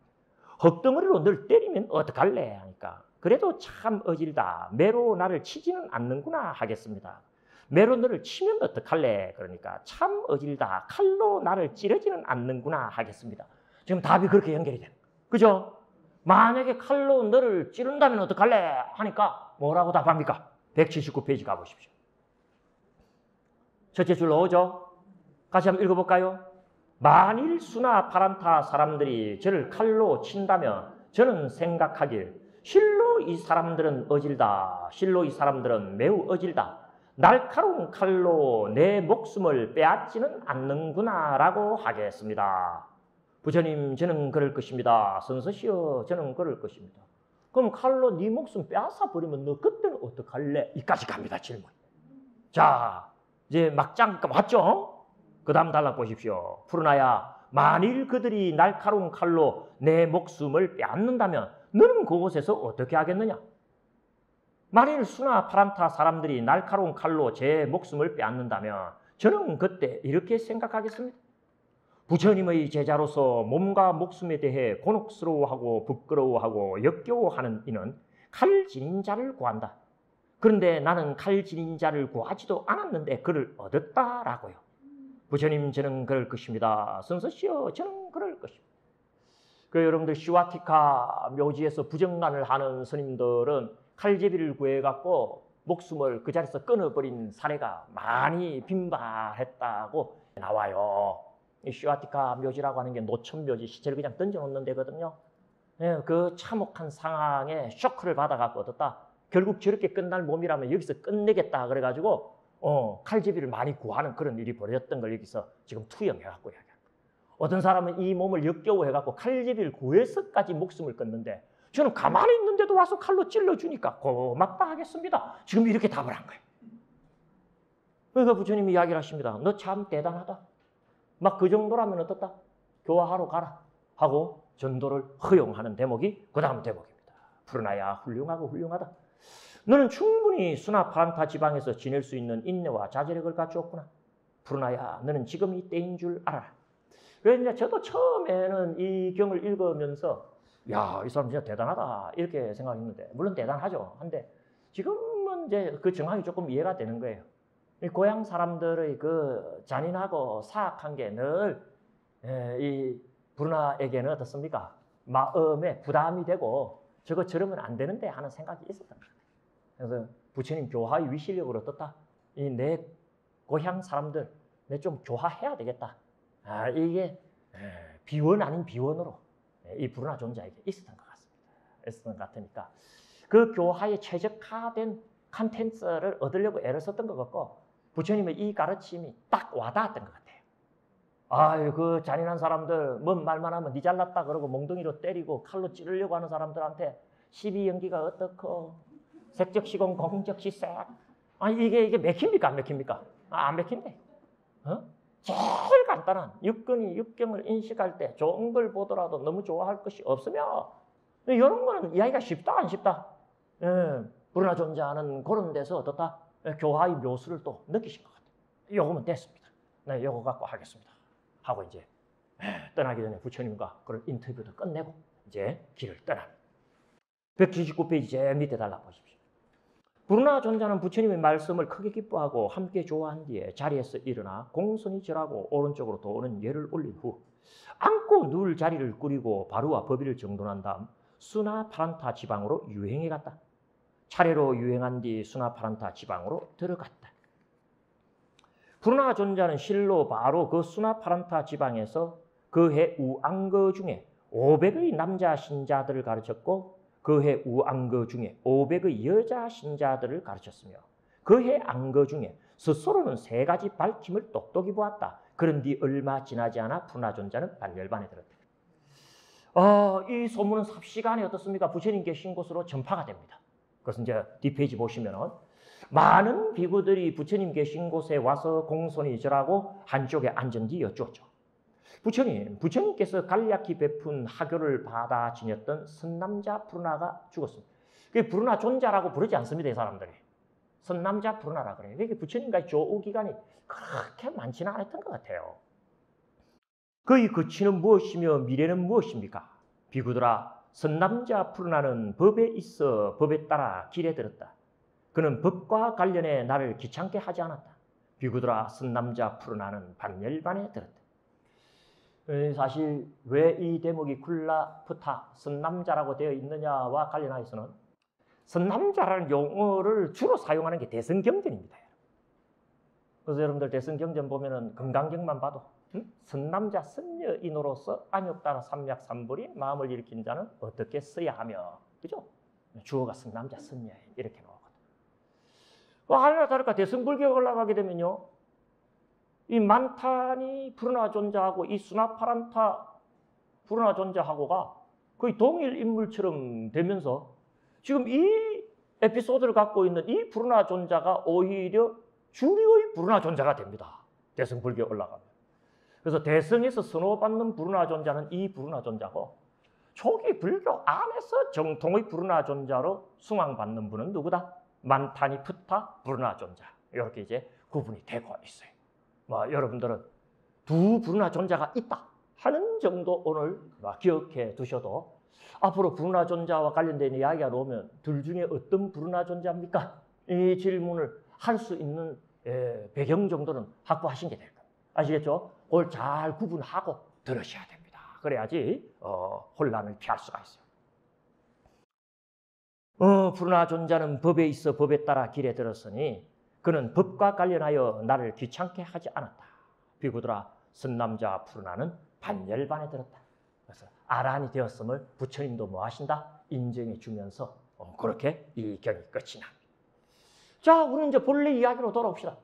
흙덩어리로 널 때리면 어떡할래 하니까 그래도 참 어질다. 매로 나를 치지는 않는구나 하겠습니다. 매로 너를 치면 어떡할래? 그러니까 참 어질다. 칼로 나를 찌르지는 않는구나 하겠습니다. 지금 답이 그렇게 연결이 돼요. 그죠? 만약에 칼로 너를 찌른다면 어떡할래? 하니까 뭐라고 답합니까? 179페이지 가보십시오. 첫째 줄 나오죠? 같이 한번 읽어볼까요? 만일 수나파란타 사람들이 저를 칼로 친다면 저는 생각하길 실로 이 사람들은 어질다. 실로 이 사람들은 매우 어질다. 날카로운 칼로 내 목숨을 빼앗지는 않는구나 라고 하겠습니다. 부처님, 저는 그럴 것입니다. 선서시여, 저는 그럴 것입니다. 그럼 칼로 네 목숨 빼앗아 버리면 너 그때는 어떡할래? 이까지 갑니다. 질문. 자, 이제 막장 왔죠? 그 다음 단락 보십시오. 푸르나야, 만일 그들이 날카로운 칼로 내 목숨을 빼앗는다면 너는 그곳에서 어떻게 하겠느냐? 만일 수나파란타 사람들이 날카로운 칼로 제 목숨을 빼앗는다면 저는 그때 이렇게 생각하겠습니다. 부처님의 제자로서 몸과 목숨에 대해 곤혹스러워하고 부끄러워하고 역겨워하는 이는 칼 지닌 자를 구한다. 그런데 나는 칼 지닌 자를 구하지도 않았는데 그를 얻었다라고요. 부처님, 저는 그럴 것입니다. 선서시여, 저는 그럴 것입니다. 그 여러분들 시와티카 묘지에서 부정란을 하는 스님들은 칼제비를 구해갖고 목숨을 그 자리에서 끊어버린 사례가 많이 빈발했다고 나와요. 이 시와티카 묘지라고 하는 게 노천 묘지, 시체를 그냥 던져놓는 데거든요. 예, 그 참혹한 상황에 쇼크를 받아갖고 어떻다. 결국 저렇게 끝날 몸이라면 여기서 끝내겠다 그래가지고 칼제비를 많이 구하는 그런 일이 벌어졌던 걸 여기서 지금 투영해갖고 이야기합니다. 어떤 사람은 이 몸을 역겨워해갖고 칼제비를 구해서까지 목숨을 끊는데 저는 가만히 있는데도 와서 칼로 찔러주니까 고맙다 하겠습니다. 지금 이렇게 답을 한 거예요. 그러니까 부처님이 이야기를 하십니다. 너 참 대단하다. 막 그 정도라면 어떻다? 교화하러 가라 하고 전도를 허용하는 대목이 그 다음 대목입니다. 푸르나야 훌륭하고 훌륭하다. 너는 충분히 수나파란타 지방에서 지낼 수 있는 인내와 자제력을 갖추었구나. 푸르나야 너는 지금 이 때인 줄 알아라. 그래서 저도 처음에는 이 경을 읽으면서 야, 이 사람 진짜 대단하다 이렇게 생각했는데 물론 대단하죠. 한데 지금은 이제 그 정황이 조금 이해가 되는 거예요. 이 고향 사람들의 그 잔인하고 사악한 게 늘 이 브루나에게는 어떻습니까? 마음에 부담이 되고 저거 저러면 안 되는데 하는 생각이 있었던 거예요. 그래서 부처님 교화의 위시력으로 어떻다? 이 내 고향 사람들 내 좀 교화해야 되겠다. 아, 이게 비원 아닌 비원으로 이 브루나 존자에게 있었던 것 같습니다. 있었던 것 같으니까 그 교화에 최적화된 컨텐츠를 얻으려고 애를 썼던 것 같고 부처님의 이 가르침이 딱 와닿았던 것 같아요. 아유, 그 잔인한 사람들 뭔 말만 하면 니 잘났다 그러고 몽둥이로 때리고 칼로 찌르려고 하는 사람들한테 시비 연기가 어떻고 색적시공 공적시색 아니 이게 맥힙니까 안 맥힙니까? 안 맥힌대. 제일 간단한 육근이 육경을 인식할 때 좋은 걸 보더라도 너무 좋아할 것이 없으며 이런 거는 이야기가 쉽다 안 쉽다? 브루나 존자는 그런 데서 어떻다? 교화의 묘수를 또 느끼신 것 같아요. 요거면 됐습니다. 네, 요거 갖고 하겠습니다. 하고 이제 떠나기 전에 부처님과 그런 인터뷰도 끝내고 이제 길을 떠납니다. 179페이지 제일 밑에 달라보십시오. 브루나 존자는 부처님의 말씀을 크게 기뻐하고 함께 좋아한 뒤에 자리에서 일어나 공손히 절하고 오른쪽으로 도는 예를 올린 후 앉고 누울 자리를 꾸리고 바루와 법의를 정돈한 다음 수나파란타 지방으로 유행해 갔다. 차례로 유행한 뒤 수나파란타 지방으로 들어갔다. 브루나 존자는 실로 바로 그 수나파란타 지방에서 그해 우앙거 중에 500의 남자 신자들을 가르쳤고 그해 우앙거 중에 500의 여자 신자들을 가르쳤으며 그해 앙거 중에 스스로는 3가지 밝힘을 똑똑히 보았다. 그런 뒤 얼마 지나지 않아 브루나 존자는 반열반에 들었다. 이 소문은 삽시간에 어떻습니까? 부처님 계신 곳으로 전파가 됩니다. 그것은 이제 뒷페이지 보시면은 많은 비구들이 부처님 계신 곳에 와서 공손히 절하고 한쪽에 앉은 뒤 여쭈었죠. 부처님께서 간략히 베푼 하교를 받아 지녔던 선남자 브루나가 죽었습니다. 그 브루나 존자라고 부르지 않습니다, 이 사람들이. 선남자 브루나라 그래요. 그게 부처님과의 조우 기간이 그렇게 많지는 않았던 것 같아요. 그의 거치는 무엇이며 미래는 무엇입니까? 비구들아, 선남자 브루나는 법에 있어 법에 따라 길에 들었다. 그는 법과 관련해 나를 귀찮게 하지 않았다. 비구들아, 선남자 브루나는 반열반에 들었다. 사실 왜 이 대목이 굴라푸타 선남자라고 되어 있느냐와 관련하여서는 선남자라는 용어를 주로 사용하는 게 대승경전입니다. 그래서 여러분들 대승경전 보면은 금강경만 봐도 선남자 선녀인으로서 안욕따라 삼맥삼불이 마음을 일으킨 자는 어떻게 써야 하며, 그죠? 주어가 선남자 선녀인 이렇게 나오거든. 하나 다를까 대승불교에 올라가게 되면요, 이 만타니 브루나 존자하고 이 수나파란타 브루나 존자하고가 거의 동일 인물처럼 되면서 지금 이 에피소드를 갖고 있는 이 브루나 존자가 오히려 주류의 브루나 존자가 됩니다. 대승불교에 올라가면. 그래서 대승에서 선호받는 브루나 존자는 이 브루나 존자고 초기 불교 안에서 정통의 브루나 존자로 숭앙받는 분은 누구다? 만타니 푸타 브루나 존자. 이렇게 이제 구분이 되고 있어요. 여러분들은 두 브루나 존자가 있다 하는 정도 오늘 기억해 두셔도 앞으로 브루나 존자와 관련된 이야기가 나오면 둘 중에 어떤 브루나 존자입니까? 이 질문을 할 수 있는 배경 정도는 확보하신 게 될 겁니다. 아시겠죠? 그걸 잘 구분하고 들으셔야 됩니다. 그래야지 혼란을 피할 수가 있어요. 푸르나 존자는 법에 있어 법에 따라 길에 들었으니 그는 법과 관련하여 나를 귀찮게 하지 않았다. 비구들아, 선남자 푸르나는 반열반에 들었다. 그래서 아란이 되었음을 부처님도 뭐 하신다? 인정해 주면서 그렇게 이 경이 끝이 납니다. 자, 우리는 이제 본래 이야기로 돌아옵시다.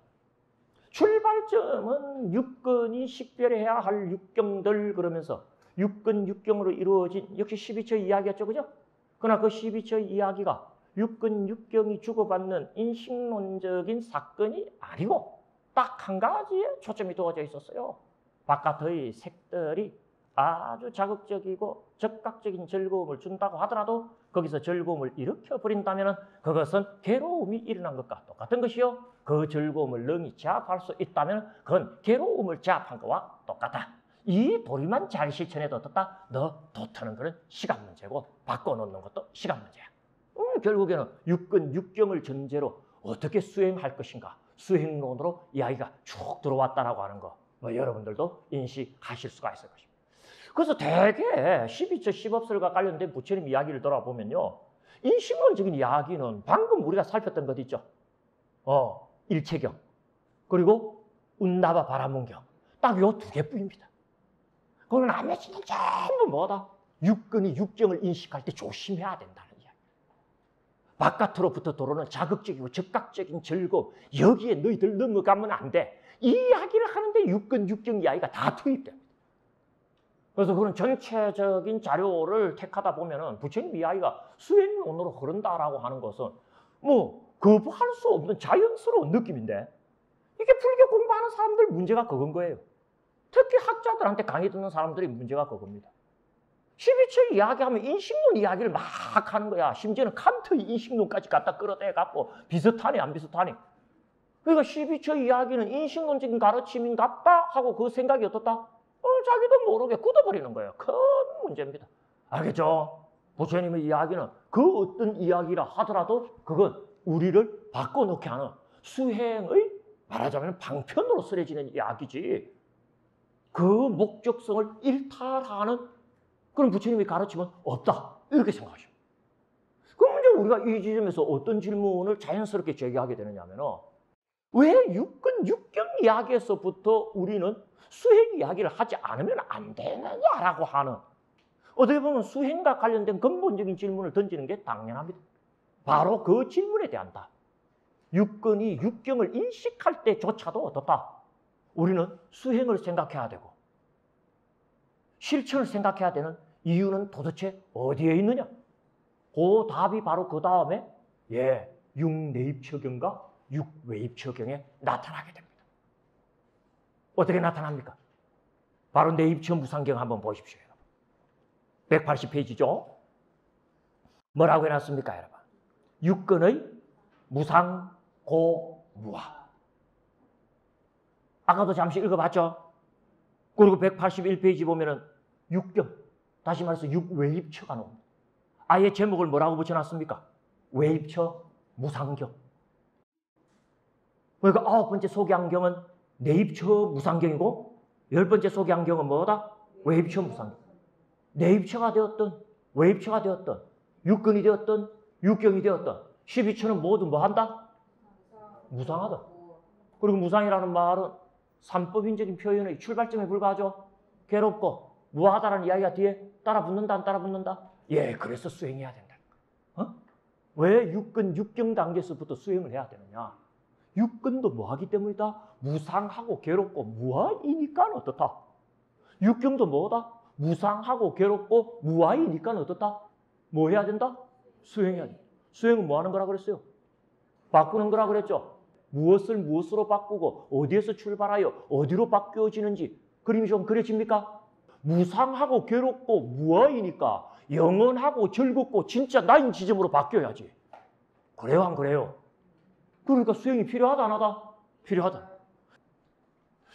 출발점은 육근이 식별해야 할 육경들, 그러면서 육근 육경으로 이루어진 역시 12처 이야기였죠, 그죠? 그러나 그 12처 이야기가 육근 육경이 주고받는 인식론적인 사건이 아니고 딱 한 가지에 초점이 두어져 있었어요. 바깥의 색들이 아주 자극적이고 적극적인 즐거움을 준다고 하더라도 거기서 즐거움을 일으켜버린다면 그것은 괴로움이 일어난 것과 똑같은 것이요. 그 즐거움을 능히 제압할 수 있다면 그건 괴로움을 제압한 것과 똑같다. 이 도리만 잘 실천해도 어떻다? 너 도트는 그런 시간 문제고 바꿔놓는 것도 시간 문제야. 결국에는 육근 육경을 전제로 어떻게 수행할 것인가, 수행론으로 이야기가 쭉 들어왔다라고 하는 거 여러분들도 인식하실 수가 있을 것입니다. 그래서 대개 12처 10업설과 관련된 부처님 이야기를 돌아보면요, 인식론적인 이야기는 방금 우리가 살폈던 것 있죠. 일체경 그리고 운나바 바라문경, 딱 요 두 개뿐입니다. 그건 나머지는 전부 뭐다? 육근이 육경을 인식할 때 조심해야 된다는 이야기. 바깥으로부터 들어오는 자극적이고 적극적인 즐거움, 여기에 너희들 넘어가면 안 돼. 이 이야기를 하는데 육근 육경 이야기가 다 투입됩니다. 그래서 그런 전체적인 자료를 택하다 보면은 부처님 이야기가 수행론으로 흐른다라고 하는 것은 뭐 거부할 수 없는 자연스러운 느낌인데, 이게 불교 공부하는 사람들 문제가 그건 거예요. 특히 학자들한테 강의 듣는 사람들이 문제가 그겁니다. 12처 이야기하면 인식론 이야기를 막 하는 거야. 심지어는 칸트의 인식론까지 갖다 끌어대 갖고 비슷하니 안 비슷하니. 그러니까 12처 이야기는 인식론적인 가르침인 같다 하고 그 생각이 어떻다? 자기도 모르게 굳어버리는 거예요. 큰 문제입니다. 알겠죠? 부처님의 이야기는 그 어떤 이야기라 하더라도 그건 우리를 바꿔놓게 하는 수행의 말하자면 방편으로 쓰여지는 이야기지, 그 목적성을 일탈하는 그런 부처님의 가르침은 없다, 이렇게 생각하죠. 그럼 이제 우리가 이 지점에서 어떤 질문을 자연스럽게 제기하게 되느냐면, 왜 육근 육경 이야기에서부터 우리는 수행 이야기를 하지 않으면 안 되느냐라고 하는, 어떻게 보면 수행과 관련된 근본적인 질문을 던지는 게 당연합니다. 바로 그 질문에 대한 답. 육근이 육경을 인식할 때조차도 어떻다? 우리는 수행을 생각해야 되고 실천을 생각해야 되는 이유는 도대체 어디에 있느냐? 그 답이 바로 그 다음에 육내입처경과 육외입처경에 나타나게 됩니다. 어떻게 나타납니까? 바로 내입처 무상경 한번 보십시오. 180페이지죠. 뭐라고 해놨습니까, 여러분? 육근의 무상, 고, 무아. 아까도 잠시 읽어봤죠? 그리고 181페이지 보면은 육경, 다시 말해서 육외입처가 나옵니다. 아예 제목을 뭐라고 붙여놨습니까? 외입처 무상경. 그러니까 9번째 소개안경은 내입처 무상경이고 10번째 소개안경은 뭐다? 외입처 무상경. 내입처가 되었던 외입처가 되었던 육근이 되었던 육경이 되었던 12처는 모두 뭐한다? 무상하다. 그리고 무상이라는 말은 삼법인적인 표현의 출발점에 불과하죠. 괴롭고 무하다라는 이야기가 뒤에 따라 붙는다 안 따라 붙는다? 그래서 수행해야 된다. 왜 육근 육경 단계에서부터 수행을 해야 되느냐? 육근도 뭐하기 때문이다? 무상하고 괴롭고 무아이니까 어떻다? 육경도 뭐다? 무상하고 괴롭고 무아이니까 어떻다? 뭐 해야 된다? 수행해야 된다. 수행은 뭐 하는 거라 그랬어요? 바꾸는 거라 그랬죠? 무엇을 무엇으로 바꾸고 어디에서 출발하여 어디로 바뀌어지는지 그림이 좀 그려집니까? 무상하고 괴롭고 무아이니까 영원하고 즐겁고 진짜 나인 지점으로 바뀌어야지. 그래요, 안 그래요? 그러니까 수행이 필요하다, 안 하다? 필요하다.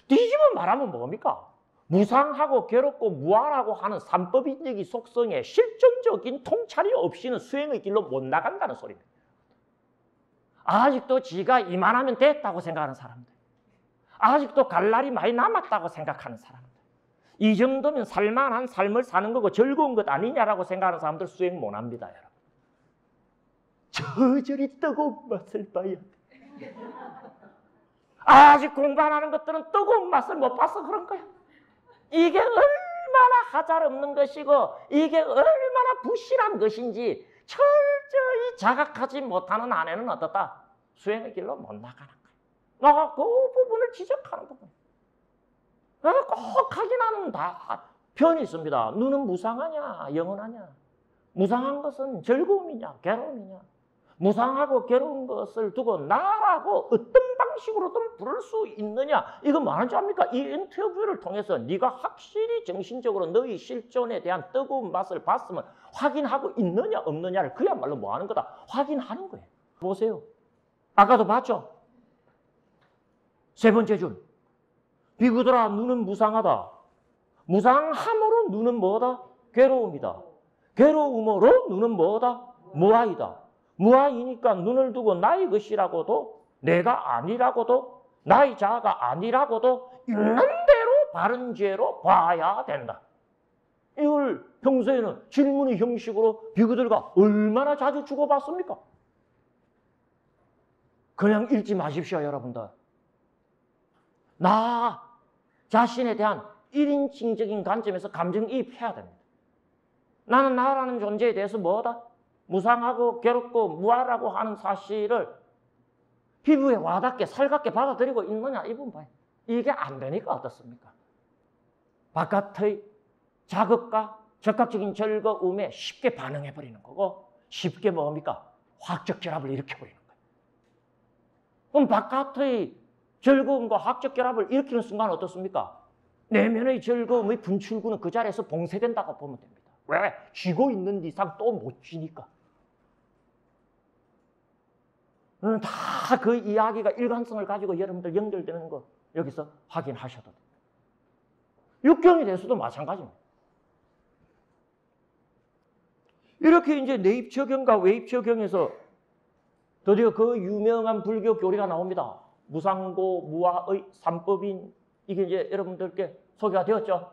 뒤집어 말하면 뭡니까? 무상하고 괴롭고 무아라고 하는 삼법인적인 속성에 실전적인 통찰이 없이는 수행의 길로 못 나간다는 소리입니다. 아직도 지가 이만하면 됐다고 생각하는 사람들, 아직도 갈 날이 많이 남았다고 생각하는 사람들, 이 정도면 살만한 삶을 사는 거고 즐거운 것 아니냐라고 생각하는 사람들 수행 못 합니다, 여러분. 저절이 뜨거운 맛을 봐야 돼. 아직 공부 안 하는 것들은 뜨거운 맛을 못 봐서 그런 거야. 이게 얼마나 하잘없는 것이고 이게 얼마나 부실한 것인지 철저히 자각하지 못하는 아내는 어떻다? 수행의 길로 못 나가는 거야. 내가 그 부분을 지적하는 부분. 꼭 확인하는 다 편이 있습니다. 눈은 무상하냐, 영원하냐. 무상한 것은 즐거움이냐, 괴로움이냐. 무상하고 괴로운 것을 두고 나라고 어떤 방식으로든 부를 수 있느냐. 이건 뭐 하는 줄 압니까? 이 인터뷰를 통해서 네가 확실히 정신적으로 너의 실존에 대한 뜨거운 맛을 봤으면 확인하고 있느냐 없느냐를 그야말로 뭐 하는 거다? 확인하는 거예요. 보세요. 아까도 봤죠? 세 번째 줄. 비구들아 눈은 무상하다. 무상함으로 눈은 뭐다? 괴로움이다. 괴로움으로 눈은 뭐다? 무아이다. 무아이니까 눈을 두고 나의 것이라고도 내가 아니라고도 나의 자아가 아니라고도 있는 대로 바른 죄로 봐야 된다. 이걸 평소에는 질문의 형식으로 비구들과 얼마나 자주 주고받습니까? 그냥 읽지 마십시오, 여러분들. 나 자신에 대한 1인칭적인 관점에서 감정이입해야 됩니다. 나는 나라는 존재에 대해서 뭐다? 무상하고 괴롭고 무아라고 하는 사실을 피부에 와닿게 살갑게 받아들이고 있느냐 이 부분 봐요. 이게 안 되니까 어떻습니까? 바깥의 자극과 적극적인 즐거움에 쉽게 반응해버리는 거고 쉽게 뭡니까? 화학적 결합을 일으켜버리는 거예요. 그럼 바깥의 즐거움과 화학적 결합을 일으키는 순간 어떻습니까? 내면의 즐거움의 분출구는 그 자리에서 봉쇄된다고 보면 됩니다. 왜? 쥐고 있는 이상 또 못 쥐니까. 다 그 이야기가 일관성을 가지고 여러분들 연결되는 거 여기서 확인하셔도 됩니다. 육경이 돼서도 마찬가지입니다. 이렇게 이제 내입 적용과 외입 적용에서 드디어 그 유명한 불교 교리가 나옵니다. 무상고 무아의 삼법인 이게 이제 여러분들께 소개가 되었죠.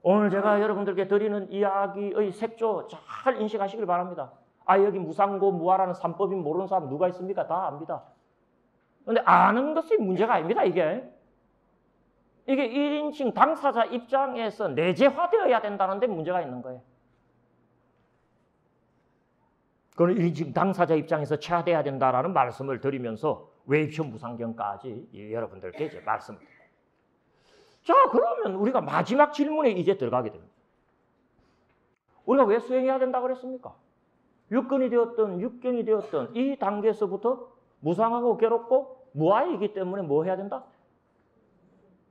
오늘 제가 여러분들께 드리는 이야기의 색조 잘 인식하시길 바랍니다. 아 여기 무상고 무아라는 삼법인 모르는 사람 누가 있습니까? 다 압니다. 그런데 아는 것이 문제가 아닙니다. 이게 1인칭 당사자 입장에서 내재화되어야 된다는 데 문제가 있는 거예요. 그건 1인칭 당사자 입장에서 체화돼야 된다라는 말씀을 드리면서 외입처 무상경까지 여러분들께 이제 말씀을 드립니다. 자, 그러면 우리가 마지막 질문에 이제 들어가게 됩니다. 우리가 왜 수행해야 된다고 그랬습니까? 육근이 되었든 육경이 되었든 이 단계에서부터 무상하고 괴롭고 무아이기 때문에 뭐 해야 된다?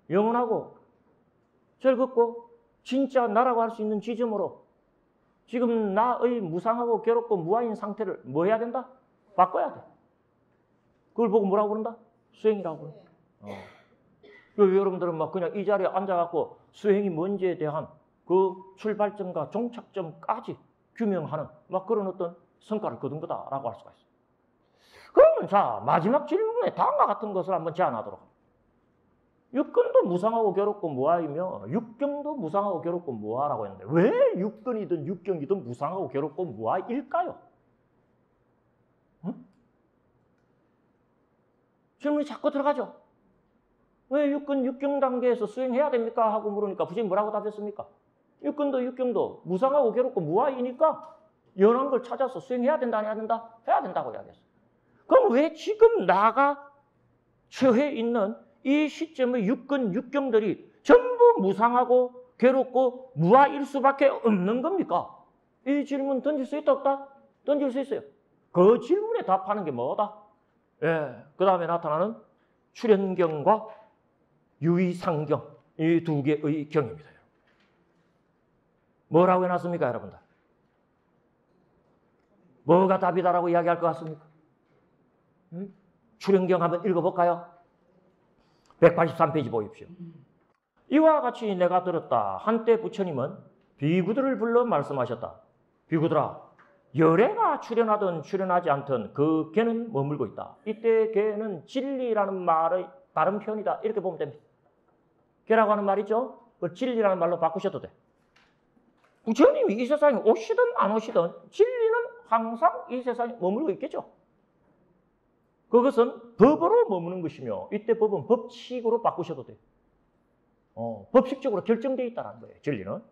영원하고 즐겁고 진짜 나라고 할 수 있는 지점으로 지금 나의 무상하고 괴롭고 무아인 상태를 뭐 해야 된다? 바꿔야 돼. 그걸 보고 뭐라고 그런다? 수행이라고 그런다. 여러분들은 막 그냥 이 자리에 앉아갖고 수행이 뭔지에 대한 그 출발점과 종착점까지 규명하는 막 그런 어떤 성과를 거둔 거다라고 할 수가 있어요. 그러면 자, 마지막 질문에 다음과 같은 것을 한번 제안하도록 합니다. 육근도 무상하고 괴롭고 무아이며 육경도 무상하고 괴롭고 무아라고 했는데 왜 육근이든 육경이든 무상하고 괴롭고 무아일까요? 응? 질문이 자꾸 들어가죠. 왜 육근, 육경 단계에서 수행해야 됩니까? 하고 물으니까 부처님 뭐라고 답했습니까? 육근도 육경도 무상하고 괴롭고 무아이니까 연한 걸 찾아서 수행해야 된다, 안 해야 된다? 해야 된다고 이야기했어요. 그럼 왜 지금 나가 처해 있는 이 시점의 육근, 육경들이 전부 무상하고 괴롭고 무아일 수밖에 없는 겁니까? 이 질문 던질 수 있다, 없다? 던질 수 있어요. 그 질문에 답하는 게 뭐다? 예, 그 다음에 나타나는 출현경과 유의상경, 이 두 개의 경입니다. 뭐라고 해놨습니까, 여러분들? 뭐가 답이다라고 이야기할 것 같습니까? 출현경 한번 읽어볼까요? 183페이지 보십시오. 이와 같이 내가 들었다. 한때 부처님은 비구들을 불러 말씀하셨다. 비구들아, 열애가 출현하든 출현하지 않든 그 개는 머물고 있다. 이때 개는 진리라는 말의 다른 표현이다. 이렇게 보면 됩니다. 개라고 하는 말이죠. 그걸 진리라는 말로 바꾸셔도 돼. 부처님이 이 세상에 오시든 안 오시든 진리는 항상 이 세상에 머물고 있겠죠. 그것은 법으로 머무는 것이며 이때 법은 법칙으로 바꾸셔도 돼. 법칙적으로 결정되어 있다는 거예요. 진리는.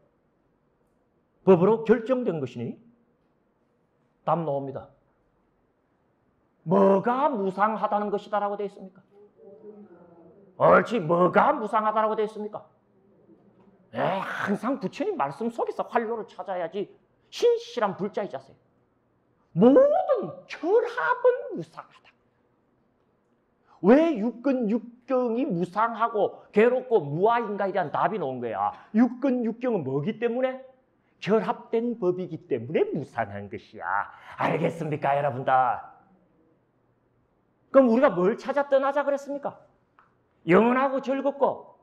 법으로 결정된 것이니 답 나옵니다. 뭐가 무상하다는 것이다라고 되어 있습니까? 옳지. 뭐가 무상하다라고 되어 있습니까? 항상 부처님 말씀 속에서 활로를 찾아야지 신실한 불자의 자세. 모든 결합은 무상하다. 왜 육근 육경이 무상하고 괴롭고 무아인가에 대한 답이 나온 거야. 육근 육경은 뭐기 때문에? 결합된 법이기 때문에 무상한 것이야. 알겠습니까, 여러분들? 그럼 우리가 뭘 찾아 떠나자 그랬습니까? 영원하고 즐겁고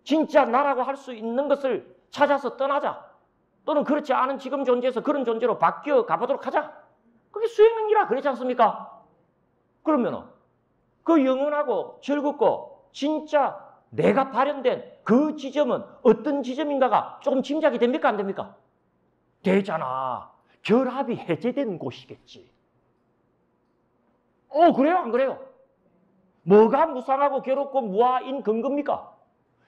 진짜 나라고 할 수 있는 것을 찾아서 떠나자. 또는 그렇지 않은 지금 존재에서 그런 존재로 바뀌어 가보도록 하자. 그게 수행이라 그랬지 않습니까? 그러면 그 영원하고 즐겁고 진짜 내가 발현된 그 지점은 어떤 지점인가가 조금 짐작이 됩니까? 안 됩니까? 되잖아. 결합이 해제된 곳이겠지. 그래요? 안 그래요? 뭐가 무상하고 괴롭고 무아인 근거입니까?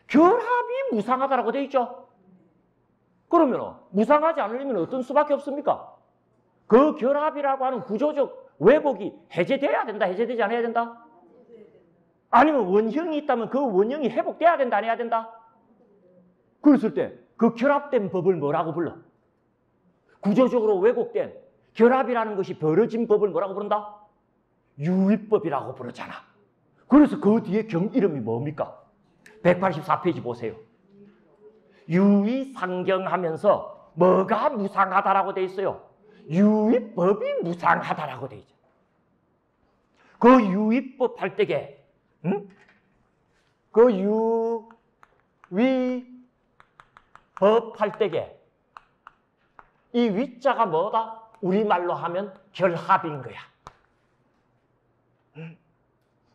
결합이 무상하다라고 되어 있죠. 그러면 무상하지 않으려면 어떤 수밖에 없습니까? 그 결합이라고 하는 구조적 왜곡이 해제돼야 된다, 해제되지 않아야 된다? 아니면 원형이 있다면 그 원형이 회복돼야 된다, 안 해야 된다? 그랬을 때 그 결합된 법을 뭐라고 불러? 구조적으로 왜곡된 결합이라는 것이 벌어진 법을 뭐라고 부른다? 유의법이라고 부르잖아. 그래서 그 뒤에 경 이름이 뭡니까? 184페이지 보세요. 유의상경하면서 뭐가 무상하다라고 돼 있어요? 유의법이 무상하다라고 돼 있죠. 그 유의법 할 때게 그 유의법 할 때게 이 위자가 뭐다? 우리말로 하면 결합인 거야.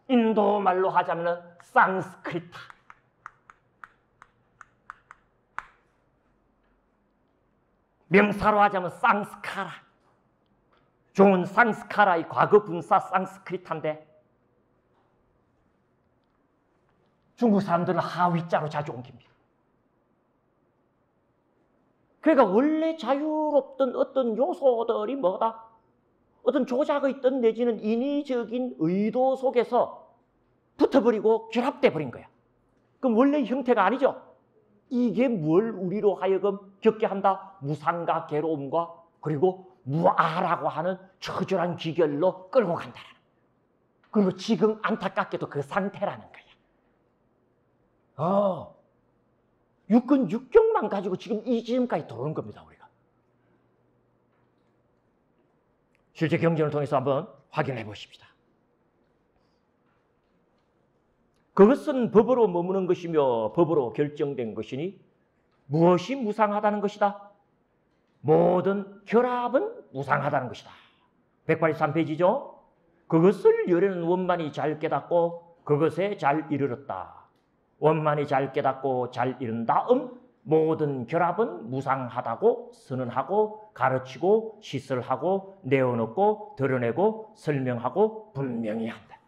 인도 말로 하자면 상스크리타. 명사로 하자면 상스카라. 좋은 상스카라의 과거 분사 상스크리타인데 중국 사람들은 하위자로 자주 옮깁니다. 그러니까 원래 자유롭던 어떤 요소들이 뭐다? 어떤 조작의 뜻 내지는 인위적인 의도 속에서 붙어버리고 결합돼 버린 거야. 그럼 원래 형태가 아니죠. 이게 뭘 우리로 하여금 겪게 한다? 무상과 괴로움과 그리고 무아라고 하는 처절한 기결로 끌고 간다라는. 그리고 지금 안타깝게도 그 상태라는 거야. 육근 육경만 가지고 지금 이 지점까지 들어오는 겁니다, 우리가. 실제 경전을 통해서 한번 확인해 보십시다. 그것은 법으로 머무는 것이며 법으로 결정된 것이니 무엇이 무상하다는 것이다? 모든 결합은 무상하다는 것이다. 183페이지죠. 그것을 열애는 원만히 잘 깨닫고 그것에 잘 이르렀다. 원만히 잘 깨닫고 잘 이룬 다음 모든 결합은 무상하다고 선언하고 가르치고 시설하고 내어놓고 드러내고 설명하고 분명히 한다.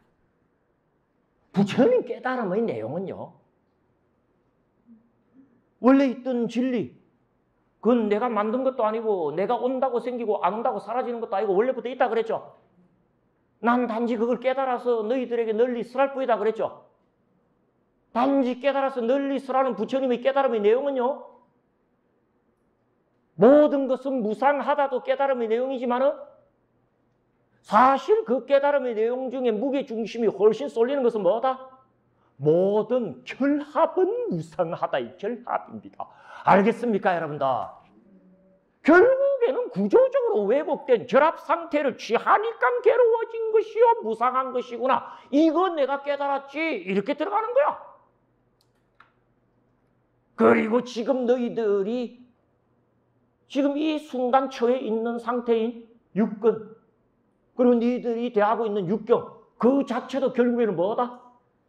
부처님 깨달음의 내용은요. 원래 있던 진리, 그건 내가 만든 것도 아니고 내가 온다고 생기고 안 온다고 사라지는 것도 아니고 원래부터 있다 그랬죠. 난 단지 그걸 깨달아서 너희들에게 널리 설할 뿐이다 그랬죠. 단지 깨달아서 널리 설하는 부처님의 깨달음의 내용은요. 모든 것은 무상하다도 깨달음의 내용이지만은 사실 그 깨달음의 내용 중에 무게중심이 훨씬 쏠리는 것은 뭐다? 모든 결합은 무상하다의 결합입니다. 알겠습니까, 여러분들? 결국에는 구조적으로 왜곡된 결합 상태를 취하니까 괴로워진 것이요 무상한 것이구나. 이건 내가 깨달았지. 이렇게 들어가는 거야. 그리고 지금 너희들이 지금 이 순간 처해 있는 상태인 육근, 그리고 너희들이 대하고 있는 육경, 그 자체도 결국에는 뭐다?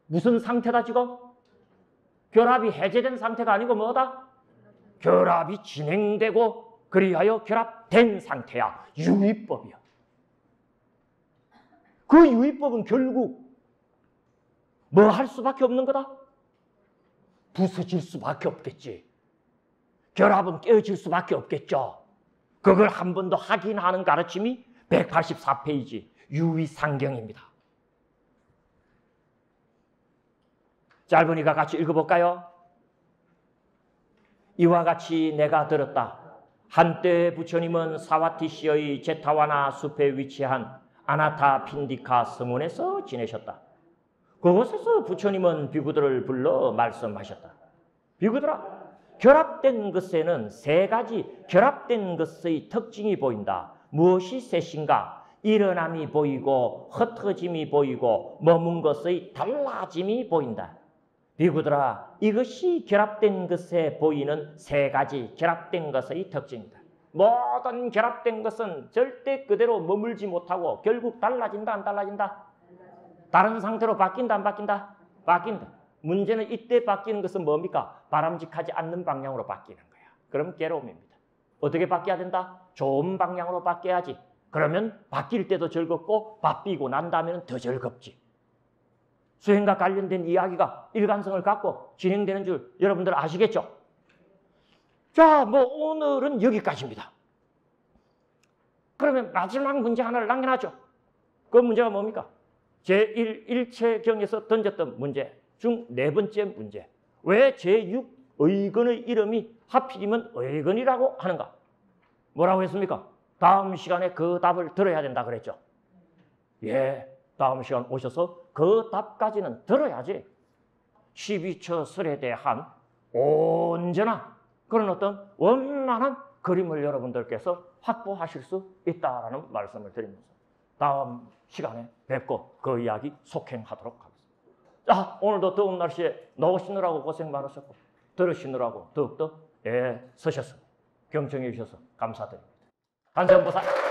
무슨 상태다 지금? 결합이 해제된 상태가 아니고 뭐다? 결합이 진행되고 그리하여 결합된 상태야. 유의법이야. 그 유의법은 결국 뭐 할 수밖에 없는 거다? 부서질 수밖에 없겠지. 결합은 깨어질 수밖에 없겠죠. 그걸 한 번 더 확인하는 가르침이 184페이지 유의상경입니다. 짧으니까 같이 읽어볼까요? 이와 같이 내가 들었다. 한때 부처님은 사와티시의 제타와나 숲에 위치한 아나타 핀디카 성원에서 지내셨다. 그곳에서 부처님은 비구들을 불러 말씀하셨다. 비구들아, 결합된 것에는 세 가지 결합된 것의 특징이 보인다. 무엇이 셋인가? 일어남이 보이고 흩어짐이 보이고 머문 것의 달라짐이 보인다. 비구들아, 이것이 결합된 것에 보이는 세 가지 결합된 것의 특징이다. 모든 결합된 것은 절대 그대로 머물지 못하고 결국 달라진다, 안 달라진다? 다른 상태로 바뀐다, 안 바뀐다? 바뀐다. 문제는 이때 바뀌는 것은 뭡니까? 바람직하지 않는 방향으로 바뀌는 거야. 그럼 괴로움입니다. 어떻게 바뀌어야 된다? 좋은 방향으로 바뀌어야지. 그러면 바뀔 때도 즐겁고 바뀌고 난 다음에는 더 즐겁지. 수행과 관련된 이야기가 일관성을 갖고 진행되는 줄 여러분들 아시겠죠? 자, 뭐 오늘은 여기까지입니다. 그러면 마지막 문제 하나를 남겨놨죠. 그 문제가 뭡니까? 제1일체경에서 던졌던 문제 중 네 번째 문제. 왜 제6의건의 이름이 하필이면 의건이라고 하는가? 뭐라고 했습니까? 다음 시간에 그 답을 들어야 된다 그랬죠. 예, 다음 시간 오셔서 그 답까지는 들어야지 12처 설에 대한 온전한 그런 어떤 원만한 그림을 여러분들께서 확보하실 수 있다라는 말씀을 드리면서 다음 시간에 뵙고 그 이야기 속행하도록 하겠습니다. 자, 오늘도 더운 날씨에 나오시느라고 고생 많으셨고 들으시느라고 더욱더 애쓰셨습니다. 경청해 주셔서 감사드립니다. 관세음보살